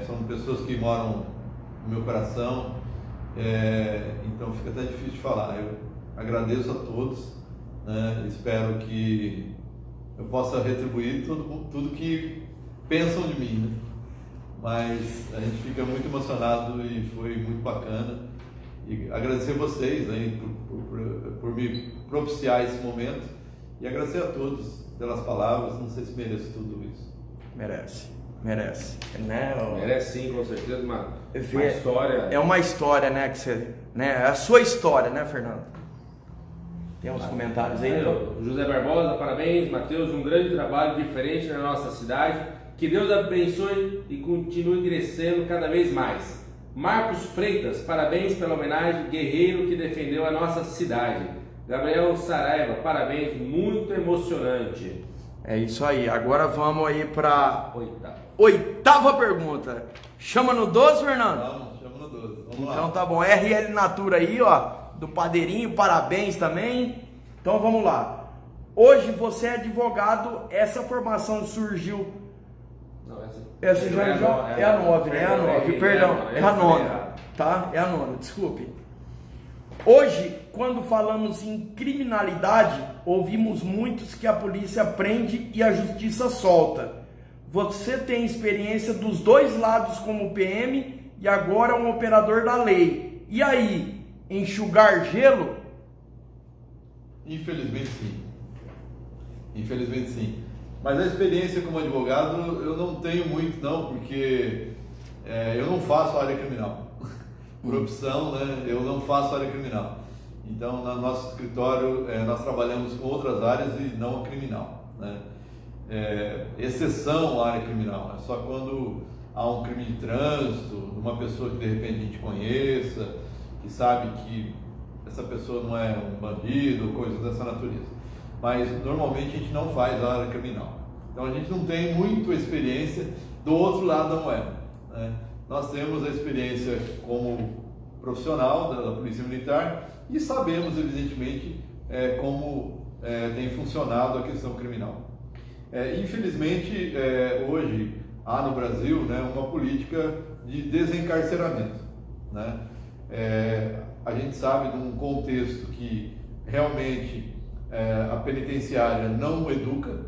são pessoas que moram no meu coração, então fica até difícil de falar. Eu agradeço a todos, né? Espero que eu possa retribuir tudo que pensam de mim, né? Mas a gente fica muito emocionado e foi muito bacana. E agradecer vocês aí por me propiciar esse momento, e agradecer a todos pelas palavras. Não sei se mereço tudo isso. Merece, né? Merece sim, com certeza, uma história. É uma história, né, que você, né, é a sua história, né, Fernando? Tem uns comentários aí? José Barbosa, parabéns, Matheus, um grande trabalho diferente na nossa cidade. Que Deus abençoe e continue crescendo cada vez mais. Marcos Freitas, parabéns pela homenagem, guerreiro que defendeu a nossa cidade. Gabriel Saraiva, parabéns, muito emocionante. É isso aí, agora vamos aí para oitava pergunta. Chama no 12, Fernando? Chama no 12, vamos lá. Então tá bom, RL Natura aí, ó, do Padeirinho, parabéns também. Então vamos lá. Hoje você é advogado, essa formação surgiu... Não, essa já é a 9, né? É a 9, perdão, é a 9, tá? É a 9, desculpe. Hoje, quando falamos em criminalidade, ouvimos muitos que a polícia prende e a justiça solta. Você tem experiência dos dois lados como PM e agora um operador da lei. E aí, enxugar gelo? Infelizmente sim. Mas a experiência como advogado eu não tenho muito não, porque eu não faço área criminal. Por opção, né, eu não faço área criminal. Então, no nosso escritório, nós trabalhamos com outras áreas e não a criminal, né? Exceção à área criminal, é só quando há um crime de trânsito, uma pessoa que de repente a gente conheça, que sabe que essa pessoa não é um bandido, coisas dessa natureza. Mas normalmente a gente não faz a área criminal. Então a gente não tem muita experiência do outro lado da moeda, né? Nós temos a experiência como profissional da Polícia Militar e sabemos, evidentemente, como tem funcionado a questão criminal. Infelizmente, hoje há no Brasil, né, uma política de desencarceramento, né? A gente sabe de um contexto que realmente a penitenciária não educa,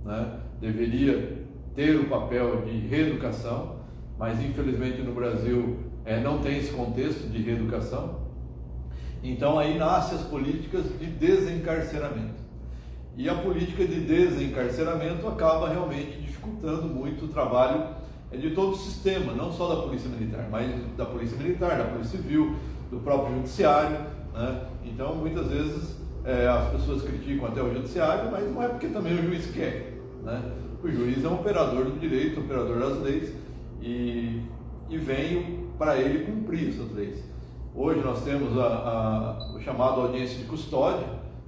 né? Deveria ter o papel de reeducação, mas infelizmente no Brasil não tem esse contexto de reeducação. Então aí nascem as políticas de desencarceramento. E a política de desencarceramento acaba realmente dificultando muito o trabalho de todo o sistema, não só da Polícia Militar, mas da Polícia Militar, da Polícia Civil, do próprio Judiciário, né? Então muitas vezes as pessoas criticam até o Judiciário, mas não é porque também o juiz quer, né? O juiz é um operador do direito, um operador das leis e vem para ele cumprir essas leis. Hoje nós temos o chamado audiência de custódia,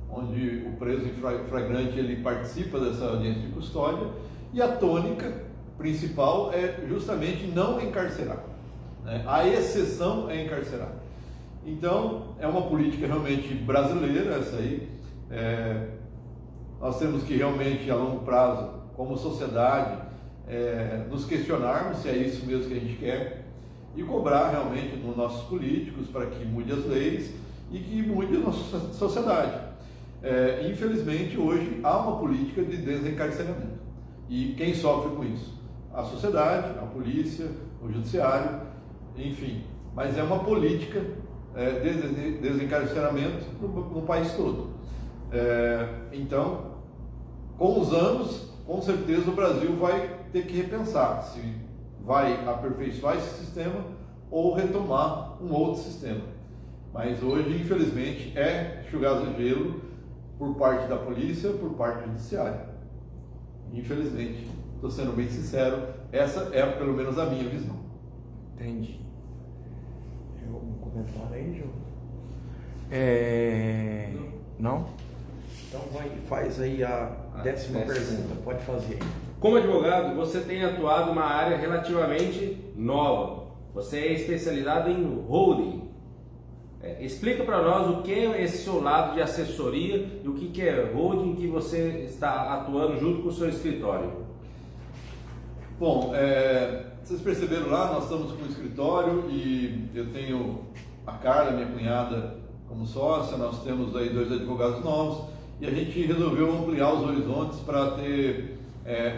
onde o preso em flagrante ele participa dessa audiência de custódia, e a tônica principal é justamente não encarcerar, né? A exceção é encarcerar. Então é uma política realmente brasileira essa aí. Nós temos que realmente a longo prazo, como sociedade, nos questionarmos se é isso mesmo que a gente quer e cobrar realmente dos nossos políticos para que mude as leis e que mude a nossa sociedade. Infelizmente hoje há uma política de desencarceramento e quem sofre com isso? A sociedade, a polícia, o judiciário, enfim, mas é uma política de desencarceramento no país todo. Então, com os anos, com certeza o Brasil vai ter que repensar se vai aperfeiçoar esse sistema ou retomar um outro sistema. Mas hoje, infelizmente, é enxugado de gelo por parte da polícia, por parte do judiciário. Infelizmente, estou sendo bem sincero, essa é pelo menos a minha visão. Entendi. Tem algum comentário aí, João? Não? Então faz aí a 10ª pergunta, pode fazer aí. Como advogado, você tem atuado em uma área relativamente nova. Você é especializado em holding. Explica para nós o que é esse seu lado de assessoria e o que é holding que você está atuando junto com o seu escritório. Bom, vocês perceberam lá, nós estamos com um escritório e eu tenho a Carla, minha cunhada, como sócia, nós temos aí 2 advogados novos e a gente resolveu ampliar os horizontes para ter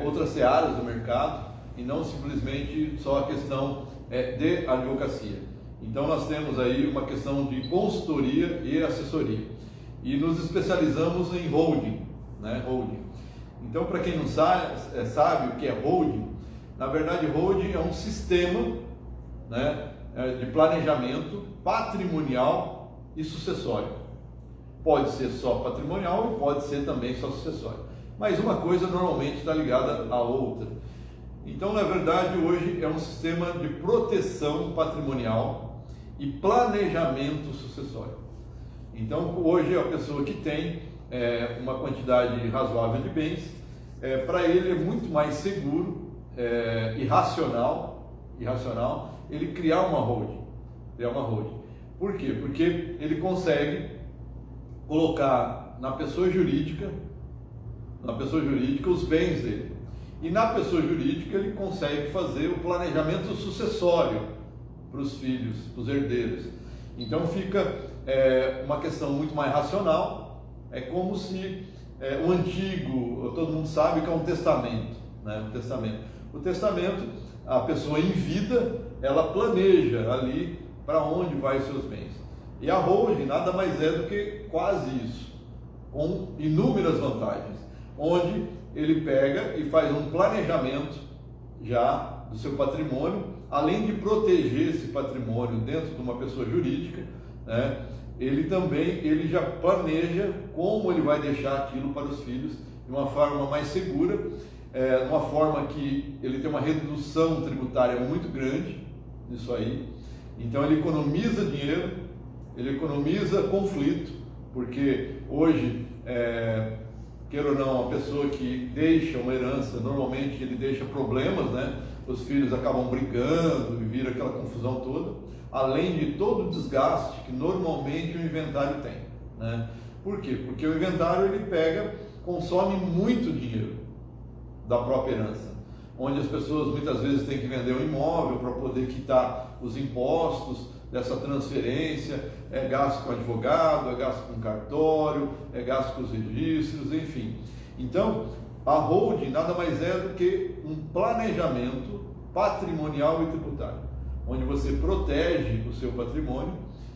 outras searas do mercado e não simplesmente só a questão de advocacia. Então nós temos aí uma questão de consultoria e assessoria e nos especializamos em holding, né? Holding. Então, para quem não sabe o que é holding, na verdade holding é um sistema, né, de planejamento patrimonial e sucessório. Pode ser só patrimonial e pode ser também só sucessório, mas uma coisa normalmente está ligada à outra. Então, na verdade, hoje é um sistema de proteção patrimonial e planejamento sucessório. Então, hoje a pessoa que tem uma quantidade razoável de bens, para ele é muito mais seguro e racional ele criar uma holding. Por quê? Porque ele consegue colocar na pessoa jurídica os bens dele. E na pessoa jurídica ele consegue fazer o planejamento sucessório para os filhos, para os herdeiros. Então fica uma questão muito mais racional. É como se o antigo, todo mundo sabe que é um testamento, né? O testamento, a pessoa em vida, ela planeja ali para onde vai os seus bens. E a holding nada mais é do que quase isso, com inúmeras vantagens, onde ele pega e faz um planejamento já do seu patrimônio, além de proteger esse patrimônio dentro de uma pessoa jurídica, né? Ele já planeja como ele vai deixar aquilo para os filhos de uma forma mais segura, uma forma que ele tem uma redução tributária muito grande nisso aí. Então ele economiza dinheiro, ele economiza conflito, porque hoje, queira ou não, a pessoa que deixa uma herança, normalmente ele deixa problemas, né? Os filhos acabam brigando e vira aquela confusão toda, além de todo o desgaste que normalmente o inventário tem, né? Por quê? Porque o inventário ele consome muito dinheiro da própria herança, onde as pessoas muitas vezes têm que vender um imóvel para poder quitar os impostos dessa transferência, gasto com advogado, gasto com cartório, gasto com os registros, enfim. Então, a holding nada mais é do que um planejamento patrimonial e tributário, onde você protege o seu patrimônio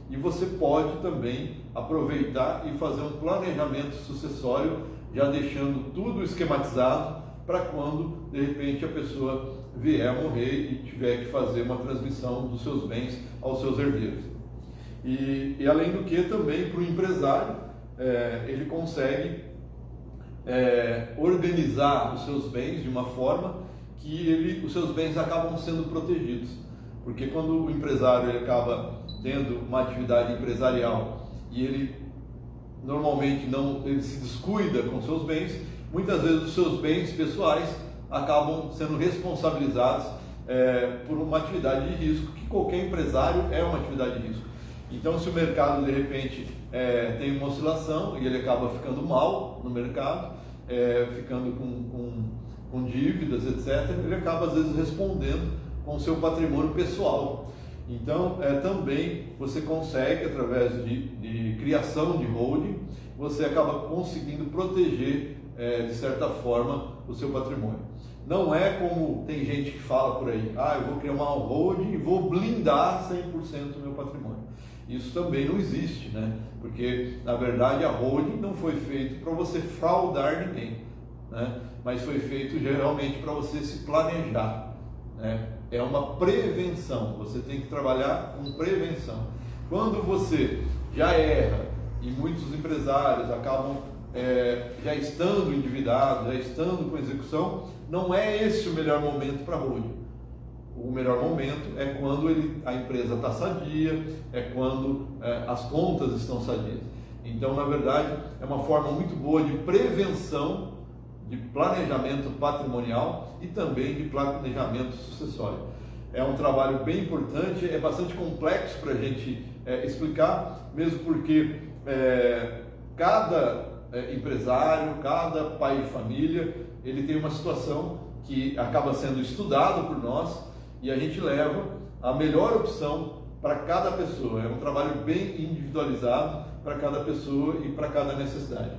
e você pode também aproveitar e fazer um planejamento sucessório, já deixando tudo esquematizado para quando de repente a pessoa vier a morrer e tiver que fazer uma transmissão dos seus bens aos seus herdeiros. E além do que também para o empresário, ele consegue organizar os seus bens de uma forma que os seus bens acabam sendo protegidos. Porque quando o empresário ele acaba tendo uma atividade empresarial e ele normalmente ele se descuida com seus bens, muitas vezes os seus bens pessoais acabam sendo responsabilizados por uma atividade de risco, que qualquer empresário é uma atividade de risco. Então, se o mercado de repente tem uma oscilação e ele acaba ficando mal no mercado, ficando com dívidas, etc., ele acaba às vezes respondendo com o seu patrimônio pessoal. Então, também você consegue, através de criação de holding, você acaba conseguindo proteger, de certa forma, o seu patrimônio. Não é como tem gente que fala por aí, eu vou criar uma holding e vou blindar 100% do meu patrimônio. Isso também não existe, né? Porque, na verdade, a holding não foi feita para você fraudar ninguém, né? Mas foi feito geralmente para você se planejar, né? É uma prevenção, você tem que trabalhar com prevenção. Quando você já erra, e muitos empresários acabam já estando endividados, já estando com execução, não é esse o melhor momento para holding. O melhor momento é quando a empresa está sadia, é quando as contas estão sadias. Então, na verdade, é uma forma muito boa de prevenção, de planejamento patrimonial e também de planejamento sucessório. É um trabalho bem importante, é bastante complexo para a gente explicar, mesmo porque cada empresário, cada pai de família, ele tem uma situação que acaba sendo estudado por nós e a gente leva a melhor opção para cada pessoa. É um trabalho bem individualizado para cada pessoa e para cada necessidade.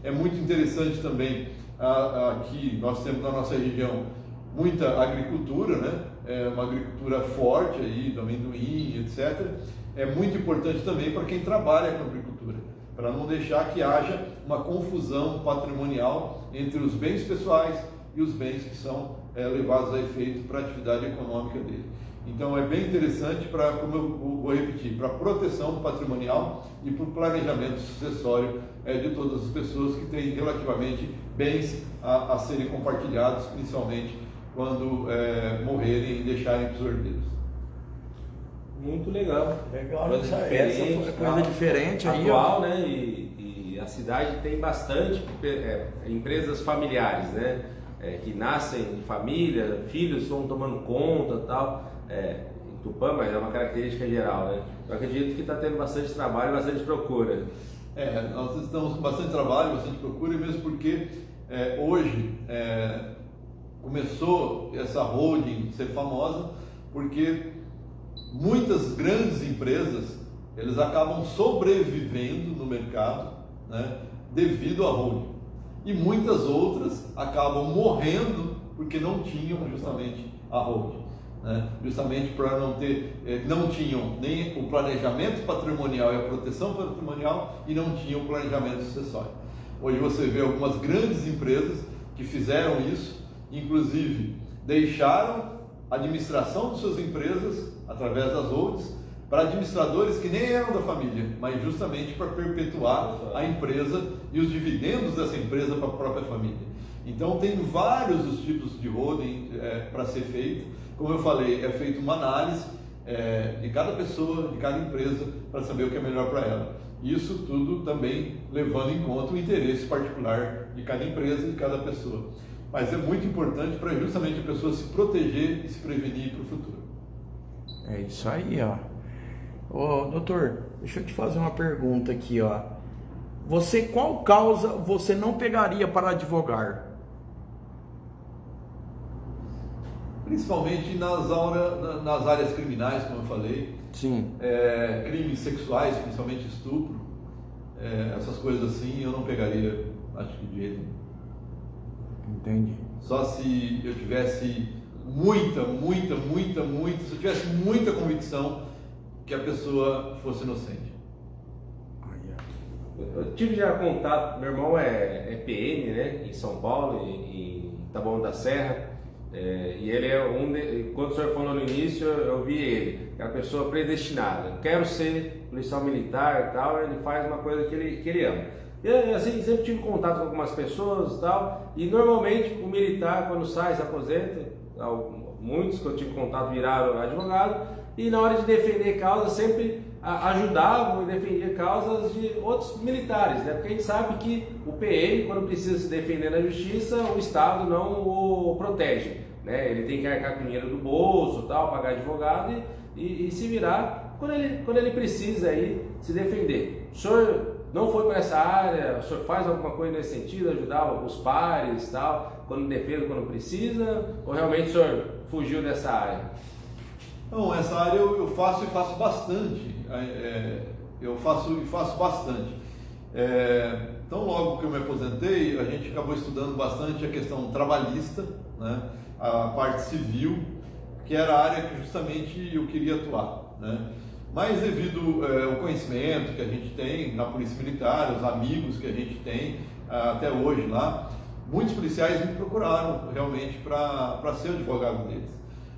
É muito interessante também, aqui nós temos na nossa região muita agricultura, né? Uma agricultura forte aí, do amendoim, etc. É muito importante também para quem trabalha com agricultura, para não deixar que haja uma confusão patrimonial entre os bens pessoais e os bens que são levados a efeito para a atividade econômica dele. Então é bem interessante como eu vou repetir, para a proteção patrimonial e para o planejamento sucessório de todas as pessoas que têm relativamente bens a serem compartilhados, principalmente quando morrerem e deixarem para os herdeiros. Muito legal. Legal, essa foi coisa diferente aí, atual, né? E a cidade tem bastante empresas familiares, né? Que nascem de família, filhos vão tomando conta, tal. Em Tupã, mas é uma característica geral, né? Eu acredito que está tendo bastante trabalho, bastante procura. Nós estamos com bastante trabalho, bastante procura, mesmo porque hoje começou essa holding ser famosa, porque muitas grandes empresas eles acabam sobrevivendo no mercado, né, devido à holding, e muitas outras acabam morrendo porque não tinham justamente a holding, né, justamente para não tinham nem o planejamento patrimonial e a proteção patrimonial e não tinham o planejamento sucessório. Hoje você vê algumas grandes empresas que fizeram isso, inclusive deixaram a administração de suas empresas através das holdings para administradores que nem eram da família, mas justamente para perpetuar a empresa e os dividendos dessa empresa para a própria família. Então tem vários os tipos de holding para ser feito. Como eu falei, é feita uma análise de cada pessoa, de cada empresa, para saber o que é melhor para ela. Isso tudo também levando em conta o interesse particular de cada empresa e de cada pessoa. Mas é muito importante para justamente a pessoa se proteger e se prevenir para o futuro. É isso aí, ó. Ô, doutor, deixa eu te fazer uma pergunta aqui, ó. Qual causa você não pegaria para advogar? Principalmente nas áreas criminais, como eu falei. Sim. Crimes sexuais, principalmente estupro. Essas coisas assim eu não pegaria, acho que de jeito nenhum. Entendi. Só se eu tivesse se eu tivesse muita convicção que a pessoa fosse inocente. Eu tive já contato, meu irmão é PM, né, em São Paulo, em Taboão da Serra, e ele é quando o senhor falou no início, eu vi ele, é uma pessoa predestinada, quero ser policial militar e tal, ele faz uma coisa que ele ama. E assim, sempre tive contato com algumas pessoas e tal, e normalmente o militar quando sai, se aposenta, muitos que eu tive contato viraram advogado, e na hora de defender causas sempre ajudavam e defendiam causas de outros militares, né? Porque a gente sabe que o PM, quando precisa se defender na justiça, o Estado não o protege, né? Ele tem que arcar com dinheiro do bolso, tal, pagar advogado e se virar quando ele precisa aí se defender. O senhor não foi para essa área, o senhor faz alguma coisa nesse sentido, ajudar os pares, tal, quando defende, quando precisa, ou realmente o senhor fugiu dessa área? Não, essa área eu faço e faço bastante. Eu faço e faço bastante. Então, logo que eu me aposentei, a gente acabou estudando bastante a questão trabalhista, né? A parte civil, que era a área que justamente eu queria atuar, né? Mas devido ao conhecimento que a gente tem na Polícia Militar, os amigos que a gente tem até hoje lá, muitos policiais me procuraram realmente para ser advogado deles.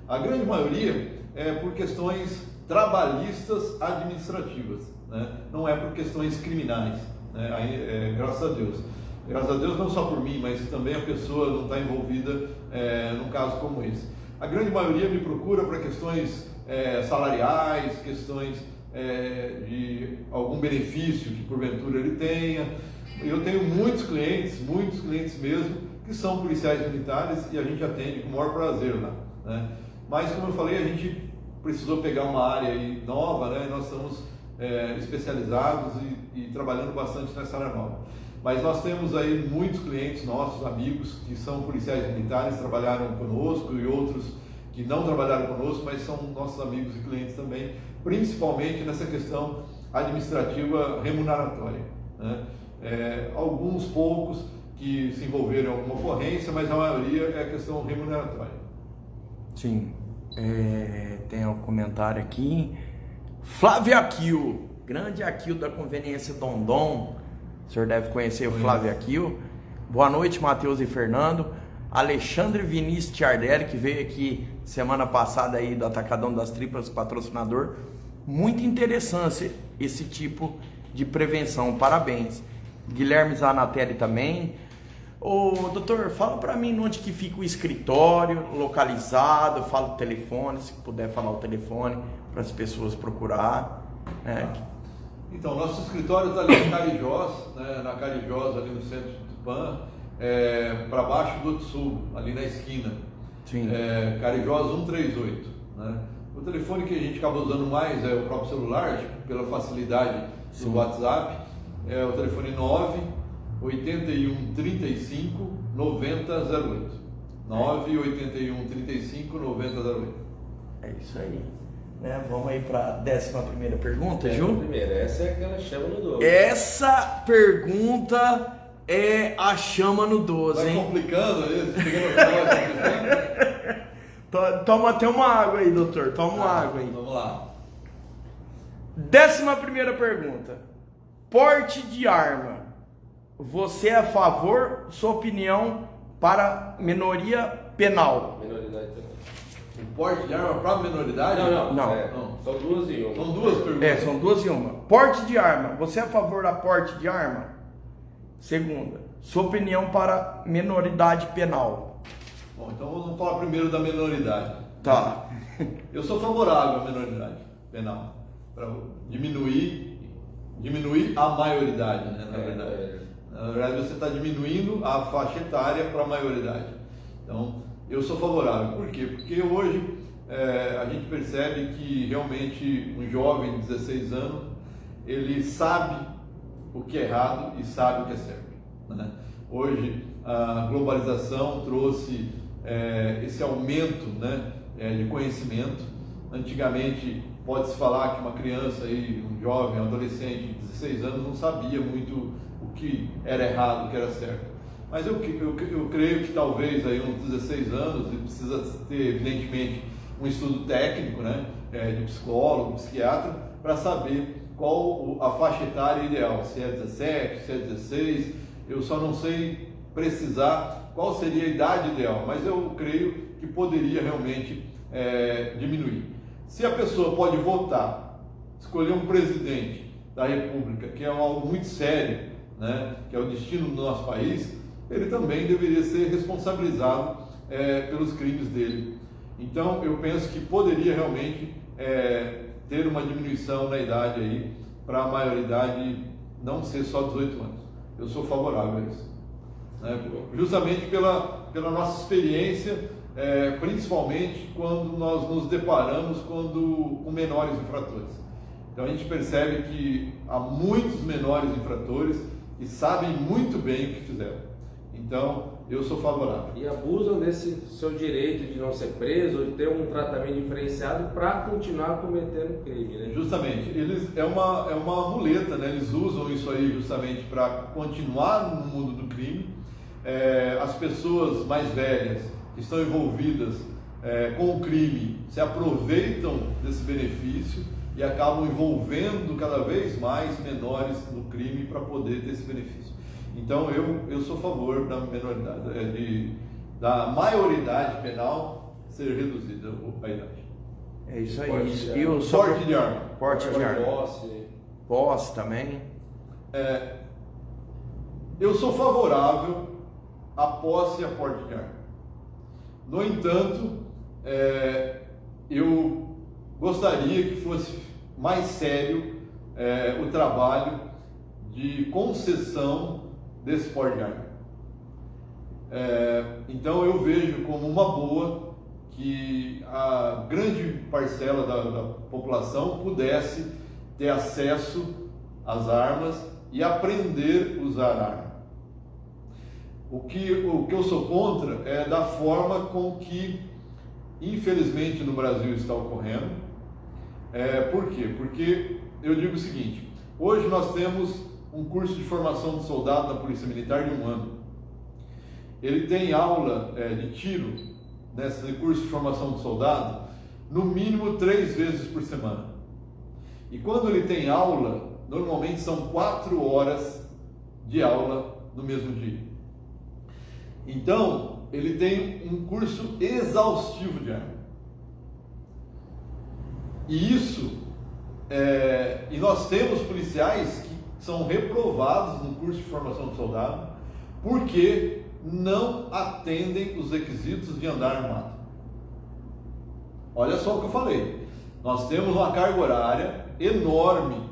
A grande maioria é por questões trabalhistas administrativas, né? Não é por questões criminais, né? Graças a Deus. Graças a Deus não só por mim, mas também a pessoa não está envolvida num caso como esse. A grande maioria me procura para questões salariais, questões de algum benefício que porventura ele tenha. Eu tenho muitos clientes mesmo, que são policiais militares e a gente atende com o maior prazer lá, né? Mas, como eu falei, a gente precisou pegar uma área aí nova, né? Nós estamos especializados e trabalhando bastante nessa área nova. Mas nós temos aí muitos clientes nossos, amigos, que são policiais militares, trabalharam conosco, e outros que não trabalharam conosco, mas são nossos amigos e clientes também, principalmente nessa questão administrativa remuneratória, né? Alguns poucos que se envolveram em alguma ocorrência, mas a maioria é a questão remuneratória. Sim. Tem um comentário aqui. Flávio Aquil, grande Aquil da Conveniência Dondon. O senhor deve conhecer o Flávio Aquil. Boa noite, Matheus e Fernando. Alexandre Vinícius Tiardelli, que veio aqui semana passada aí do Atacadão das Tripas, patrocinador. Muito interessante esse tipo de prevenção. Parabéns. Guilherme Zanatelli também. Ô, doutor, fala para mim onde que fica o escritório, localizado, fala o telefone, se puder falar o telefone para as pessoas procurar. Então, nosso escritório está ali em Carijós, né, na Carijós, ali no centro do PAN, para baixo do Sul, ali na esquina. Sim. Carijós 138. Né? O telefone que a gente acaba usando mais é o próprio celular, pela facilidade do WhatsApp, é o telefone 981 35 9008. 981 35 9008. É isso aí. Né? Vamos aí para a 11ª pergunta, Ju? Essa é aquela chama no 12. Essa pergunta é a chama no 12, hein? Tá complicando isso? Toma até uma água aí, doutor. Toma uma água aí. Vamos lá. 11ª pergunta. Porte de arma. Você é a favor, sua opinião, para minoria penal? Minoridade penal. O porte de arma para minoridade? Não. São duas e uma. São duas perguntas. São duas e uma. Porte de arma. Você é a favor da porte de arma? Segunda. Sua opinião para minoridade penal? Bom, então vamos falar primeiro da minoridade. Tá. Eu sou favorável à minoridade penal. Para diminuir a maioridade, né, na verdade. Na verdade, você está diminuindo a faixa etária para a maioridade. Então, eu sou favorável. Por quê? Porque hoje a gente percebe que realmente um jovem de 16 anos, ele sabe o que é errado e sabe o que é certo, né? Hoje, a globalização trouxe esse aumento, né, de conhecimento. Antigamente, pode-se falar que uma criança, aí, um jovem, um adolescente de 16 anos não sabia muito o que era errado, o que era certo. Mas eu creio que talvez aí uns 16 anos, ele precisa ter, evidentemente, um estudo técnico, né? de psicólogo, psiquiatra, para saber qual a faixa etária ideal, se é 17, se é 16, eu só não sei precisar qual seria a idade ideal, mas eu creio que poderia realmente diminuir. Se a pessoa pode votar, escolher um presidente da República, que é algo muito sério, né, que é o destino do nosso país, ele também deveria ser responsabilizado pelos crimes dele. Então, eu penso que poderia realmente ter uma diminuição na idade aí, para a maioridade não ser só 18 anos. Eu sou favorável a isso. Né? Justamente pela nossa experiência, principalmente quando nós nos deparamos com menores infratores. Então, a gente percebe que há muitos menores infratores que sabem muito bem o que fizeram. Então, eu sou favorável. E abusam desse seu direito de não ser preso ou de ter um tratamento diferenciado para continuar cometendo crime, né? Justamente. É uma muleta, né? Eles usam isso aí justamente para continuar no mundo do crime. As pessoas mais velhas que estão envolvidas com o crime se aproveitam desse benefício e acabam envolvendo cada vez mais menores no crime para poder ter esse benefício. Então eu sou a favor da menoridade, da maioridade penal ser reduzida a idade. É isso aí. E o porte de arma. Porte de arma. Posse também. Eu sou favorável à posse e à porte de arma. No entanto, eu gostaria que fosse mais sério o trabalho de concessão desse porte de arma. Então eu vejo como uma boa que a grande parcela da população pudesse ter acesso às armas e aprender a usar a arma. O que eu sou contra é da forma com que, infelizmente, no Brasil está ocorrendo. Por quê? Porque eu digo o seguinte: hoje nós temos um curso de formação de soldado na Polícia Militar de 1 ano. Ele tem aula de tiro nesse curso de formação de soldado no mínimo 3 vezes por semana. E quando ele tem aula, normalmente são 4 horas de aula no mesmo dia. Então, ele tem um curso exaustivo de arma. E e nós temos policiais que são reprovados no curso de formação de soldado porque não atendem os requisitos de andar armado. Olha só o que eu falei. Nós temos uma carga horária enorme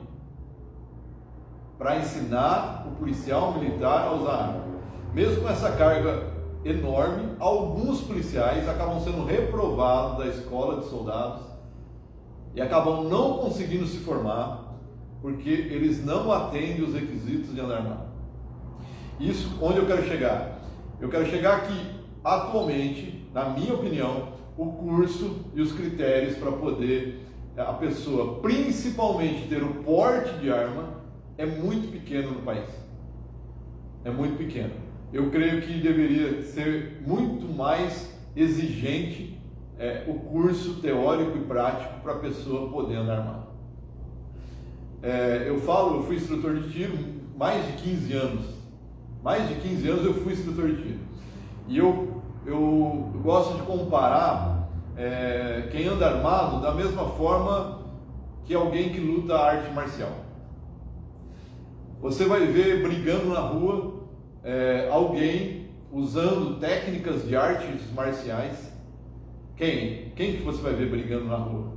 para ensinar o policial militar a usar arma. Mesmo com essa carga enorme, alguns policiais acabam sendo reprovados da escola de soldados e acabam não conseguindo se formar porque eles não atendem os requisitos de andar armado. Isso, onde eu quero chegar? Eu quero chegar que, atualmente, na minha opinião, o curso e os critérios para poder a pessoa, principalmente, ter o porte de arma, é muito pequeno no país. É muito pequeno. Eu creio que deveria ser muito mais exigente o curso teórico e prático para a pessoa poder andar armado. Eu fui instrutor de tiro mais de 15 anos. Mais de 15 anos eu fui instrutor de tiro. E eu gosto de comparar quem anda armado da mesma forma que alguém que luta arte marcial. Você vai ver brigando na rua alguém usando técnicas de artes marciais. Quem que você vai ver brigando na rua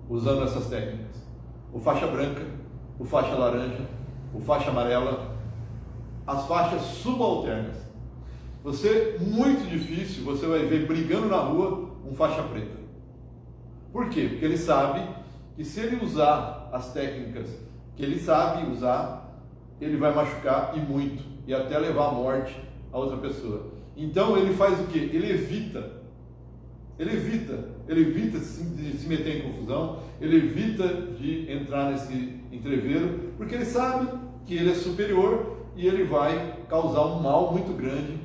usando essas técnicas? O faixa branca, o faixa laranja, o faixa amarela, as faixas subalternas. Muito difícil você vai ver brigando na rua um faixa preta. Por quê? Porque ele sabe que se ele usar as técnicas que ele sabe usar, ele vai machucar e muito, e até levar à morte a outra pessoa. Então ele faz o quê? Ele evita de se meter em confusão, ele evita de entrar nesse entreveiro, porque ele sabe que ele é superior e ele vai causar um mal muito grande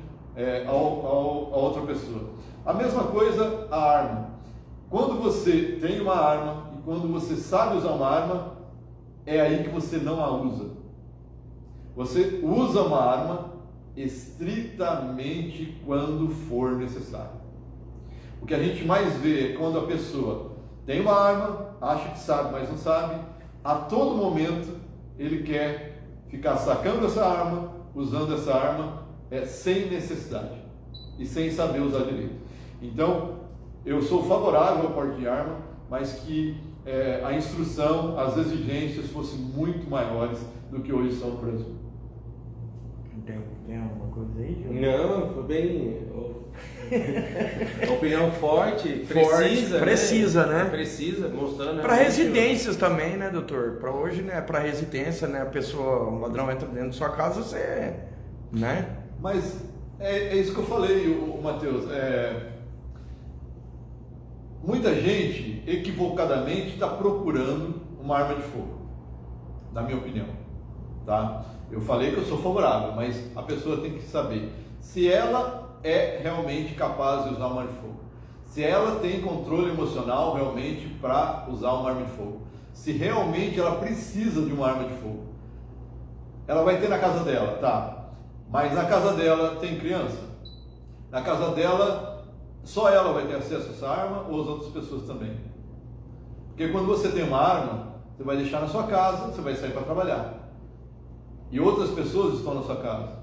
a outra pessoa. A mesma coisa a arma. Quando você tem uma arma e quando você sabe usar uma arma, é aí que você não a usa. Você usa uma arma estritamente quando for necessário. O que a gente mais vê é quando a pessoa tem uma arma, acha que sabe, mas não sabe, a todo momento ele quer ficar sacando essa arma, usando essa arma, sem necessidade e sem saber usar direito. Então, eu sou favorável ao porte de arma, mas que a instrução, as exigências fossem muito maiores do que hoje são no Brasil. Tem alguma coisa aí? Não, foi bem... Opinião forte, precisa, precisa, né? Precisa, mostrando... Para residências também, né, doutor? Para hoje, né, para residência, né, a pessoa, um ladrão entra dentro da sua casa, você, né? Mas é isso que eu falei, Matheus. Muita gente, equivocadamente, está procurando uma arma de fogo, na minha opinião, tá? Eu falei que eu sou favorável, mas a pessoa tem que saber se ela é realmente capaz de usar uma arma de fogo, se ela tem controle emocional realmente para usar uma arma de fogo, se realmente ela precisa de uma arma de fogo. Ela vai ter na casa dela, tá? Mas na casa dela tem criança? Na casa dela, só ela vai ter acesso a essa arma ou as outras pessoas também? Porque quando você tem uma arma, você vai deixar na sua casa, você vai sair para trabalhar. E outras pessoas estão na sua casa.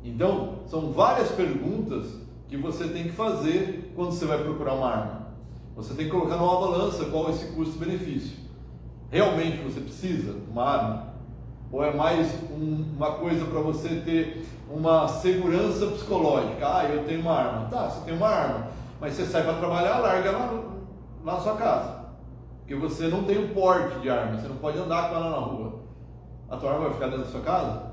Então, são várias perguntas que você tem que fazer quando você vai procurar uma arma. Você tem que colocar numa balança qual é esse custo-benefício. Realmente você precisa de uma arma? Ou é mais uma coisa para você ter uma segurança psicológica? Ah, eu tenho uma arma. Tá, você tem uma arma, mas você sai para trabalhar, larga lá na sua casa. Porque você não tem um porte de arma, você não pode andar com ela na rua. A tua arma vai ficar dentro da sua casa?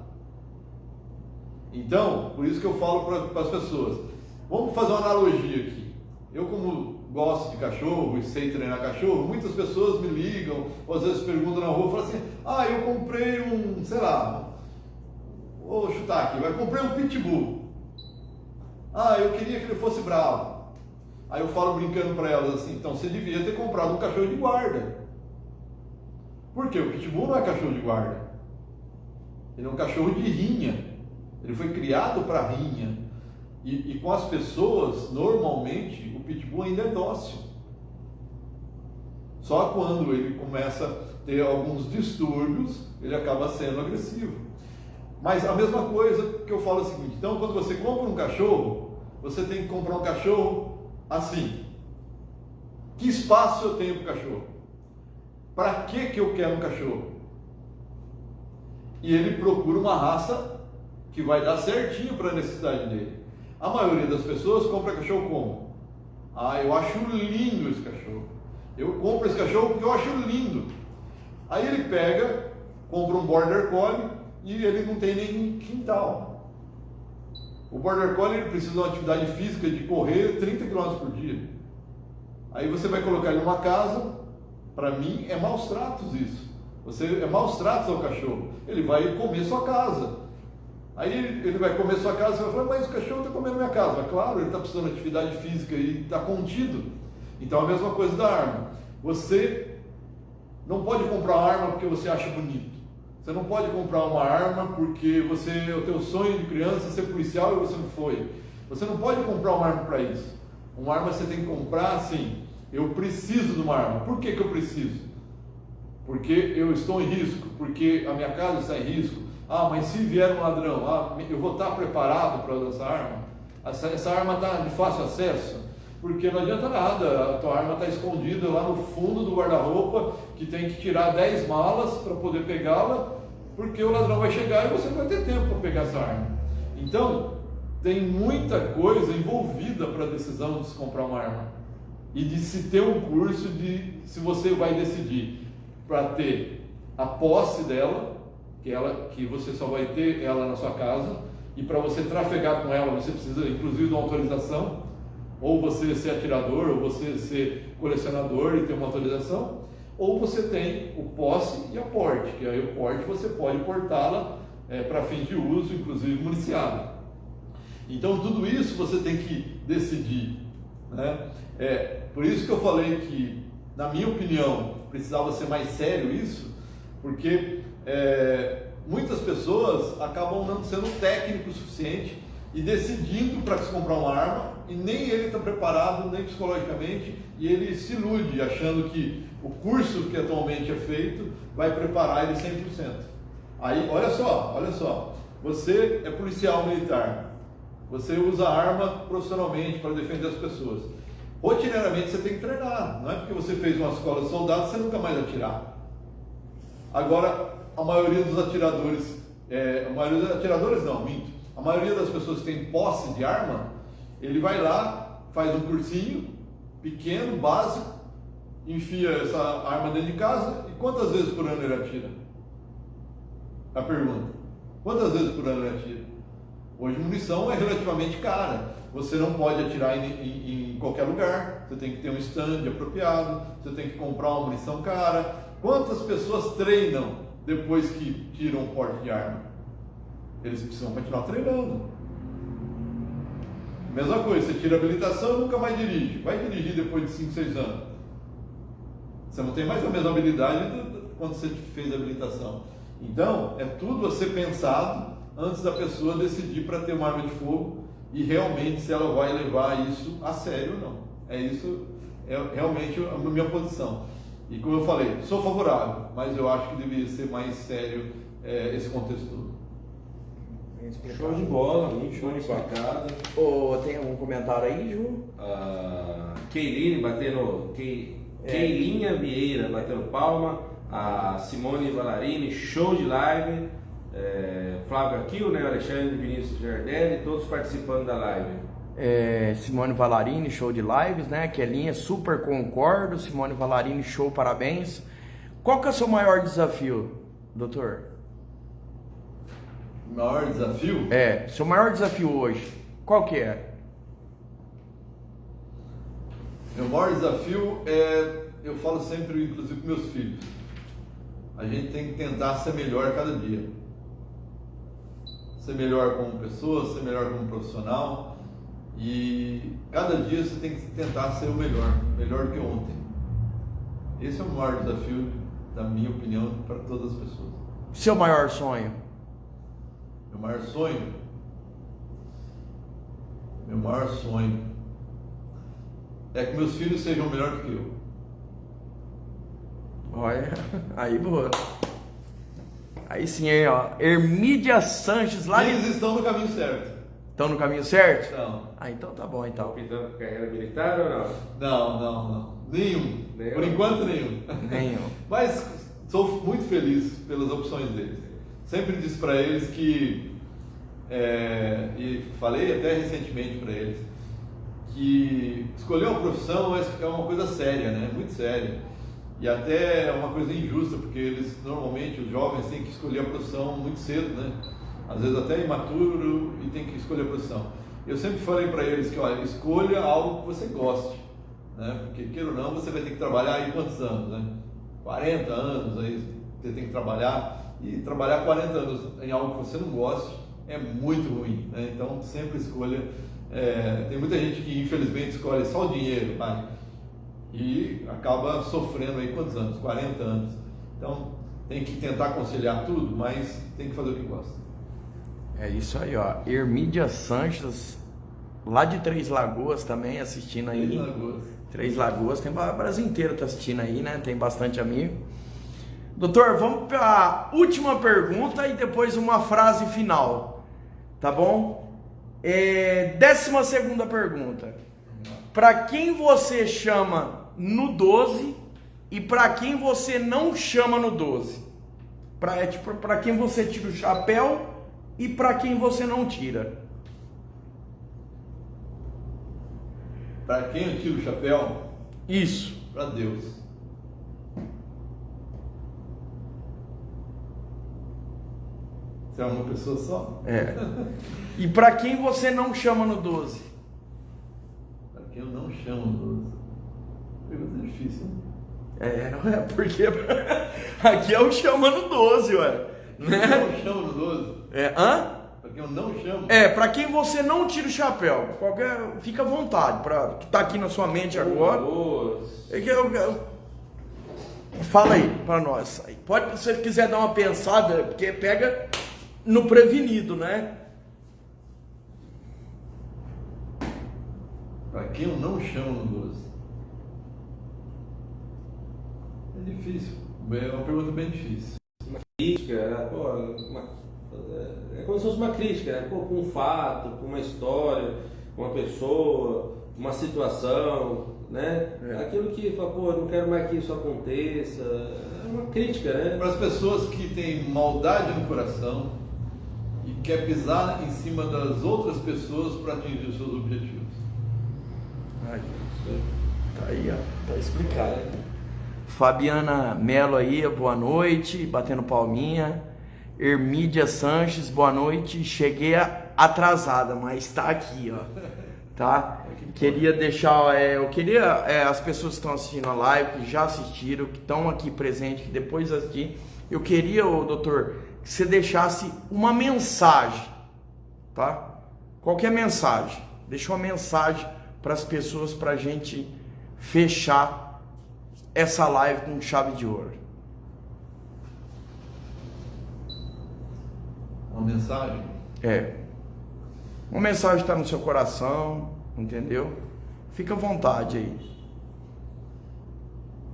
Então, por isso que eu falo para as pessoas, vamos fazer uma analogia aqui. Eu, como gosto de cachorro e sei treinar cachorro, muitas pessoas me ligam, ou às vezes perguntam na rua, falam assim, eu comprei vou chutar aqui, eu comprei um pitbull. Eu queria que ele fosse bravo. Aí eu falo brincando para elas assim, então você devia ter comprado um cachorro de guarda. Por quê? O pitbull não é cachorro de guarda. Ele é um cachorro de rinha. Ele foi criado para rinha. E com as pessoas, normalmente, o pitbull ainda é dócil. Só quando ele começa a ter alguns distúrbios, ele acaba sendo agressivo. Mas a mesma coisa que eu falo é o seguinte, então quando você compra um cachorro, você tem que comprar um cachorro assim. Que espaço eu tenho para o cachorro? Para que eu quero um cachorro? E ele procura uma raça que vai dar certinho para a necessidade dele. A maioria das pessoas compra cachorro como? Eu acho lindo esse cachorro. Eu compro esse cachorro porque eu acho lindo. Aí ele pega, compra um Border Collie e ele não tem nem quintal. O Border Collie ele precisa de uma atividade física de correr 30 km por dia. Aí você vai colocar ele numa casa, para mim é maus tratos isso. É maus tratos ao cachorro. Ele vai comer sua casa. Aí ele vai comer sua casa e vai falar, mas o cachorro está comendo minha casa. Mas claro, ele está precisando de atividade física e está contido. Então a mesma coisa da arma. Você não pode comprar uma arma porque você acha bonito. Você não pode comprar uma arma porque o teu sonho de criança é ser policial e você não foi. Você não pode comprar uma arma para isso. Uma arma você tem que comprar assim, eu preciso de uma arma. Por que eu preciso? Porque eu estou em risco, porque a minha casa está em risco. Mas se vier um ladrão, eu vou estar preparado para usar essa arma? Essa arma está de fácil acesso? Porque não adianta nada, a tua arma está escondida lá no fundo do guarda-roupa, que tem que tirar 10 malas para poder pegá-la, porque o ladrão vai chegar e você não vai ter tempo para pegar essa arma. Então, tem muita coisa envolvida para a decisão de se comprar uma arma. E de se ter um curso de se você vai decidir para ter a posse dela, que você só vai ter ela na sua casa, e para você trafegar com ela você precisa inclusive de uma autorização, ou você ser atirador, ou você ser colecionador e ter uma autorização, ou você tem o posse e a porte, que aí o porte você pode portá-la para fins de uso, inclusive municiado. Então tudo isso você tem que decidir, né? Por isso que eu falei que, na minha opinião, precisava ser mais sério isso, porque muitas pessoas acabam não sendo técnico o suficiente e decidindo para se comprar uma arma, e nem ele está preparado, nem psicologicamente, e ele se ilude achando que o curso que atualmente é feito vai preparar ele 100%. Aí, olha só, você é policial militar, você usa arma profissionalmente para defender as pessoas. Rotineiramente você tem que treinar, não é porque você fez uma escola de soldado você nunca mais vai atirar. Agora, a maioria dos atiradores, a maioria das pessoas que tem posse de arma, ele vai lá, faz um cursinho pequeno, básico, enfia essa arma dentro de casa, e quantas vezes por ano ele atira? A pergunta, quantas vezes por ano ele atira? Hoje munição é relativamente cara, você não pode atirar em qualquer lugar, você tem que ter um stand apropriado, você tem que comprar uma munição cara. Quantas pessoas treinam depois que tiram o porte de arma? Eles precisam continuar treinando. Mesma coisa, você tira a habilitação e nunca mais dirige. Vai dirigir depois de 5, 6 anos. Você não tem mais a mesma habilidade quando você fez a habilitação. Então, é tudo a ser pensado antes da pessoa decidir para ter uma arma de fogo e realmente se ela vai levar isso a sério ou não. É realmente a minha posição. E como eu falei, sou favorável, mas eu acho que deveria ser mais sério esse contexto todo. Show de bola, show de bacana. Tem algum comentário aí, Ju? Keiline batendo. Keilinha Vieira batendo palma. A Simone Valarini, show de live. Flávio Aquil, né? Alexandre Vinícius Jardelli, todos participando da live. Simone Valarini, show de lives, né? Kelinha, super concordo. Simone Valarini, show, parabéns. Qual que é o seu maior desafio, doutor? Maior desafio? Seu maior desafio hoje, qual que é? Meu maior desafio eu falo sempre, inclusive com meus filhos, a gente tem que tentar ser melhor a cada dia. Ser melhor como pessoa, ser melhor como profissional, e cada dia você tem que tentar ser o melhor do que ontem. Esse é o maior desafio, da minha opinião, para todas as pessoas. Seu maior sonho? Meu maior sonho é que meus filhos sejam melhor do que eu. Olha, aí boa. Aí sim, aí, ó. Hermídia Sanches lá. Eles estão no caminho certo. Estão no caminho certo? Não. Então tá bom, então. Pintando carreira militar ou não? Não. Nenhum. Por enquanto, nenhum. Mas sou muito feliz pelas opções deles. Sempre disse para eles que, e falei até recentemente para eles, que escolher uma profissão é uma coisa séria, né? Muito séria. E até é uma coisa injusta, porque eles, normalmente, os jovens têm que escolher a profissão muito cedo, né? Às vezes até imaturo, e tem que escolher a profissão. Eu sempre falei para eles que, olha, escolha algo que você goste, né? Porque, queira ou não, você vai ter que trabalhar aí quantos anos, né? 40 anos, aí você tem que trabalhar. E trabalhar 40 anos em algo que você não goste é muito ruim, né? Então sempre escolha. Tem muita gente que infelizmente escolhe só o dinheiro, vai, e acaba sofrendo aí quantos anos? 40 anos. Então tem que tentar conciliar tudo, mas tem que fazer o que gosta. É isso aí, ó. Hermídia Sanches, lá de Três Lagoas também assistindo aí. Três Lagoas, tem o Brasil inteiro tá assistindo aí, né? Tem bastante amigo. Doutor, vamos para a última pergunta e depois uma frase final, tá bom? 12ª pergunta. Para quem você chama no 12 e para quem você não chama no 12? Para quem você tira o chapéu e para quem você não tira? Para quem eu tiro o chapéu? Isso. Para Deus. Você é uma pessoa só? E para quem você não chama no 12? Para quem eu não chamo no 12? Pergunta difícil, né? Porque aqui é o chama no 12, ué. Né? Eu não chamo no 12? Para quem eu não chamo? Para quem você não tira o chapéu. Fica à vontade, que tá aqui na sua mente agora. Fala aí para nós. Pode, se você quiser dar uma pensada, porque pega no prevenido, né? Para quem eu não chamo no 12? É difícil. É uma pergunta bem difícil. Uma crítica, é como se fosse uma crítica, né? Pô, com um fato, com uma história, com uma pessoa, uma situação, né? Aquilo que fala, pô, não quero mais que isso aconteça. É uma crítica, né? Para as pessoas que têm maldade no coração e quer pisar em cima das outras pessoas para atingir os seus objetivos. Ai, tá aí, ó, tá explicado. Fabiana Melo aí, boa noite, batendo palminha. Hermídia Sanches, boa noite. Cheguei atrasada, mas tá aqui, ó. Tá? Queria deixar, as pessoas que estão assistindo a live, que já assistiram, que estão aqui presentes, que depois assistir, eu queria, doutor, que você deixasse uma mensagem, tá? Qualquer mensagem. Deixa uma mensagem para as pessoas, para a gente fechar essa live com chave de ouro. Uma mensagem? Uma mensagem está no seu coração, entendeu? Fica à vontade aí.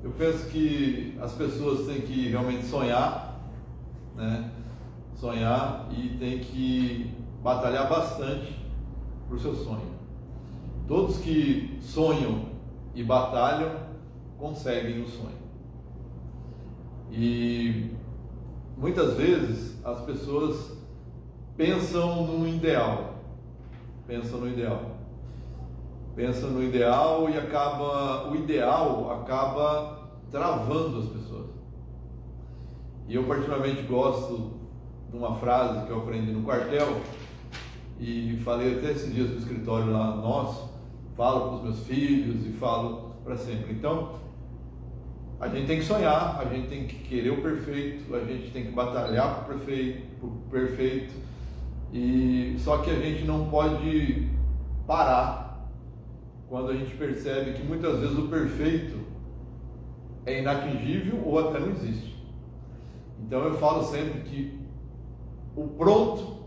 Eu penso que as pessoas têm que realmente sonhar, né? Sonhar e tem que batalhar bastante por seu sonho. Todos que sonham e batalham conseguem o sonho. E muitas vezes as pessoas pensam no ideal. Pensam no ideal e o ideal acaba travando as pessoas. E eu particularmente gosto de uma frase que eu aprendi no quartel e falei até esses dias no escritório lá nosso, falo para os meus filhos e falo para sempre. Então, a gente tem que sonhar, a gente tem que querer o perfeito, a gente tem que batalhar por perfeito, e só que a gente não pode parar quando a gente percebe que muitas vezes o perfeito é inatingível ou até não existe. Então eu falo sempre que o pronto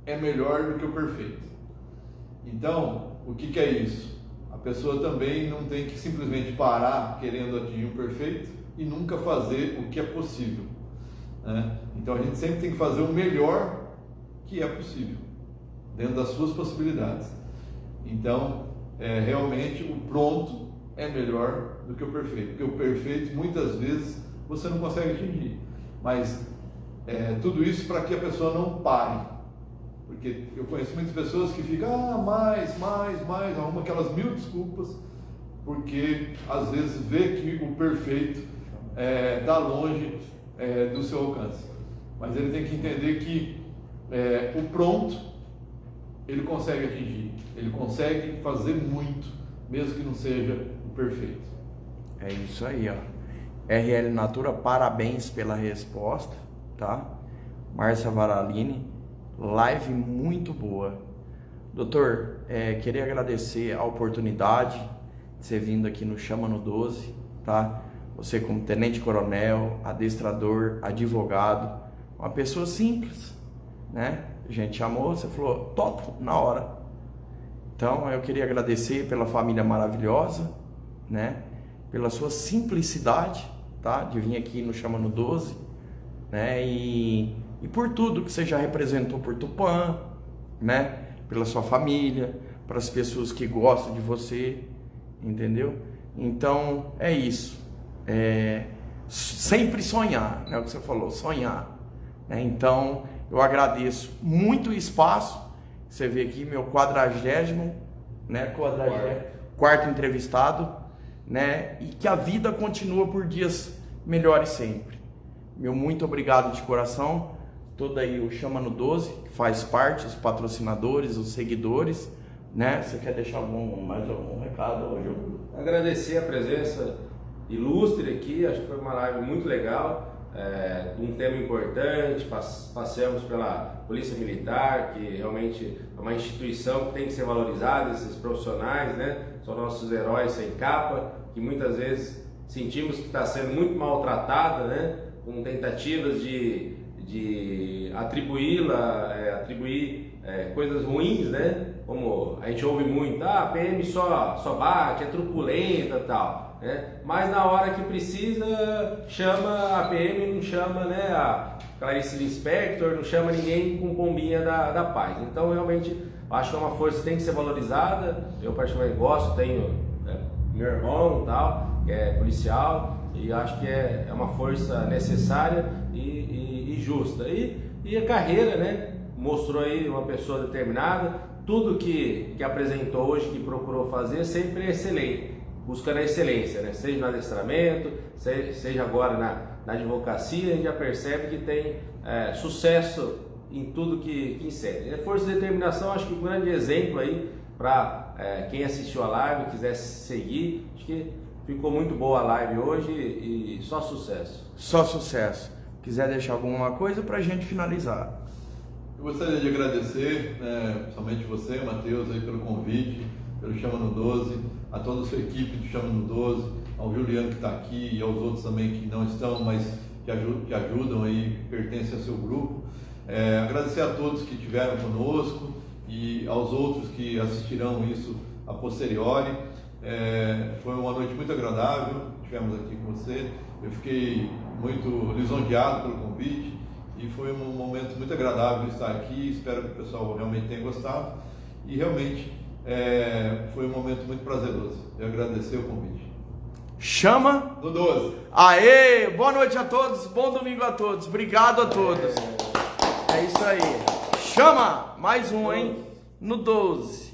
é melhor do que o perfeito. Então, o que é isso? A pessoa também não tem que simplesmente parar querendo atingir o perfeito e nunca fazer o que é possível, né? Então a gente sempre tem que fazer o melhor que é possível, dentro das suas possibilidades. Então, realmente o pronto é melhor do que o perfeito, porque o perfeito muitas vezes você não consegue atingir, mas tudo isso para que a pessoa não pare, porque eu conheço muitas pessoas que ficam mais, arrumam aquelas 1000 desculpas, porque às vezes vê que o perfeito está longe do seu alcance, mas ele tem que entender que o pronto ele consegue atingir, ele consegue fazer muito, mesmo que não seja o perfeito. É isso aí, ó. RL Natura, parabéns pela resposta, tá? Márcia Varalini, live muito boa. Doutor, queria agradecer a oportunidade de você vindo aqui no Chama no 12, tá? Você como tenente-coronel, adestrador, advogado, uma pessoa simples, né? A gente chamou, você falou, topo, na hora. Então, eu queria agradecer pela família maravilhosa, né? Pela sua simplicidade, tá? De vir aqui no Chama no 12, né? E por tudo que você já representou por Tupã, né? Pela sua família, para as pessoas que gostam de você, entendeu? Então, é isso. Sempre sonhar, né? O que você falou, sonhar. Né? Então, eu agradeço muito o espaço. Você vê aqui meu 40º, né? 44º entrevistado, né? E que a vida continua por dias melhores sempre. Meu muito obrigado de coração. Todo aí o Chama no 12, que faz parte, os patrocinadores, os seguidores, né? Você quer deixar mais algum recado hoje? Agradecer a presença ilustre aqui, acho que foi uma live muito legal, um tema importante, passeamos pela Polícia Militar, que realmente é uma instituição que tem que ser valorizada, esses profissionais, né? São nossos heróis sem capa, que muitas vezes sentimos que está sendo muito maltratada, né? Com tentativas de atribuir coisas ruins, né? Como a gente ouve muito, a PM só bate, é truculenta e tal, né? Mas na hora que precisa, chama a PM, não chama, né, a Clarice Lispector, não chama ninguém com pombinha da paz. Então realmente acho que é uma força que tem que ser valorizada. Eu particularmente gosto, tenho meu irmão e tal, que é policial, e acho que é uma força necessária e justa. E a carreira, né, mostrou aí uma pessoa determinada. Tudo que apresentou hoje, que procurou fazer, sempre é excelente, buscando a excelência, né? Seja no adestramento, seja agora na advocacia, a gente já percebe que tem sucesso em tudo que insere. E a força de determinação, acho que um grande exemplo aí para quem assistiu a live, quiser seguir, acho que ficou muito boa a live hoje e só sucesso. Só sucesso. Quiser deixar alguma coisa para a gente finalizar? Eu gostaria de agradecer, somente você, Matheus, aí, pelo convite, pelo Chama no 12, a toda a sua equipe do Chama no 12, ao Juliano que está aqui e aos outros também que não estão, mas que ajudam aí, pertencem ao seu grupo. Agradecer a todos que estiveram conosco e aos outros que assistirão isso a posteriori. Foi uma noite muito agradável, estivemos aqui com você. Eu fiquei muito lisonjeado pelo convite. E foi um momento muito agradável estar aqui, espero que o pessoal realmente tenha gostado. E realmente foi um momento muito prazeroso. Eu agradecer o convite. Chama no 12. Aê! Boa noite a todos, bom domingo a todos, obrigado a todos. É isso aí. Chama! Mais um, hein? No 12.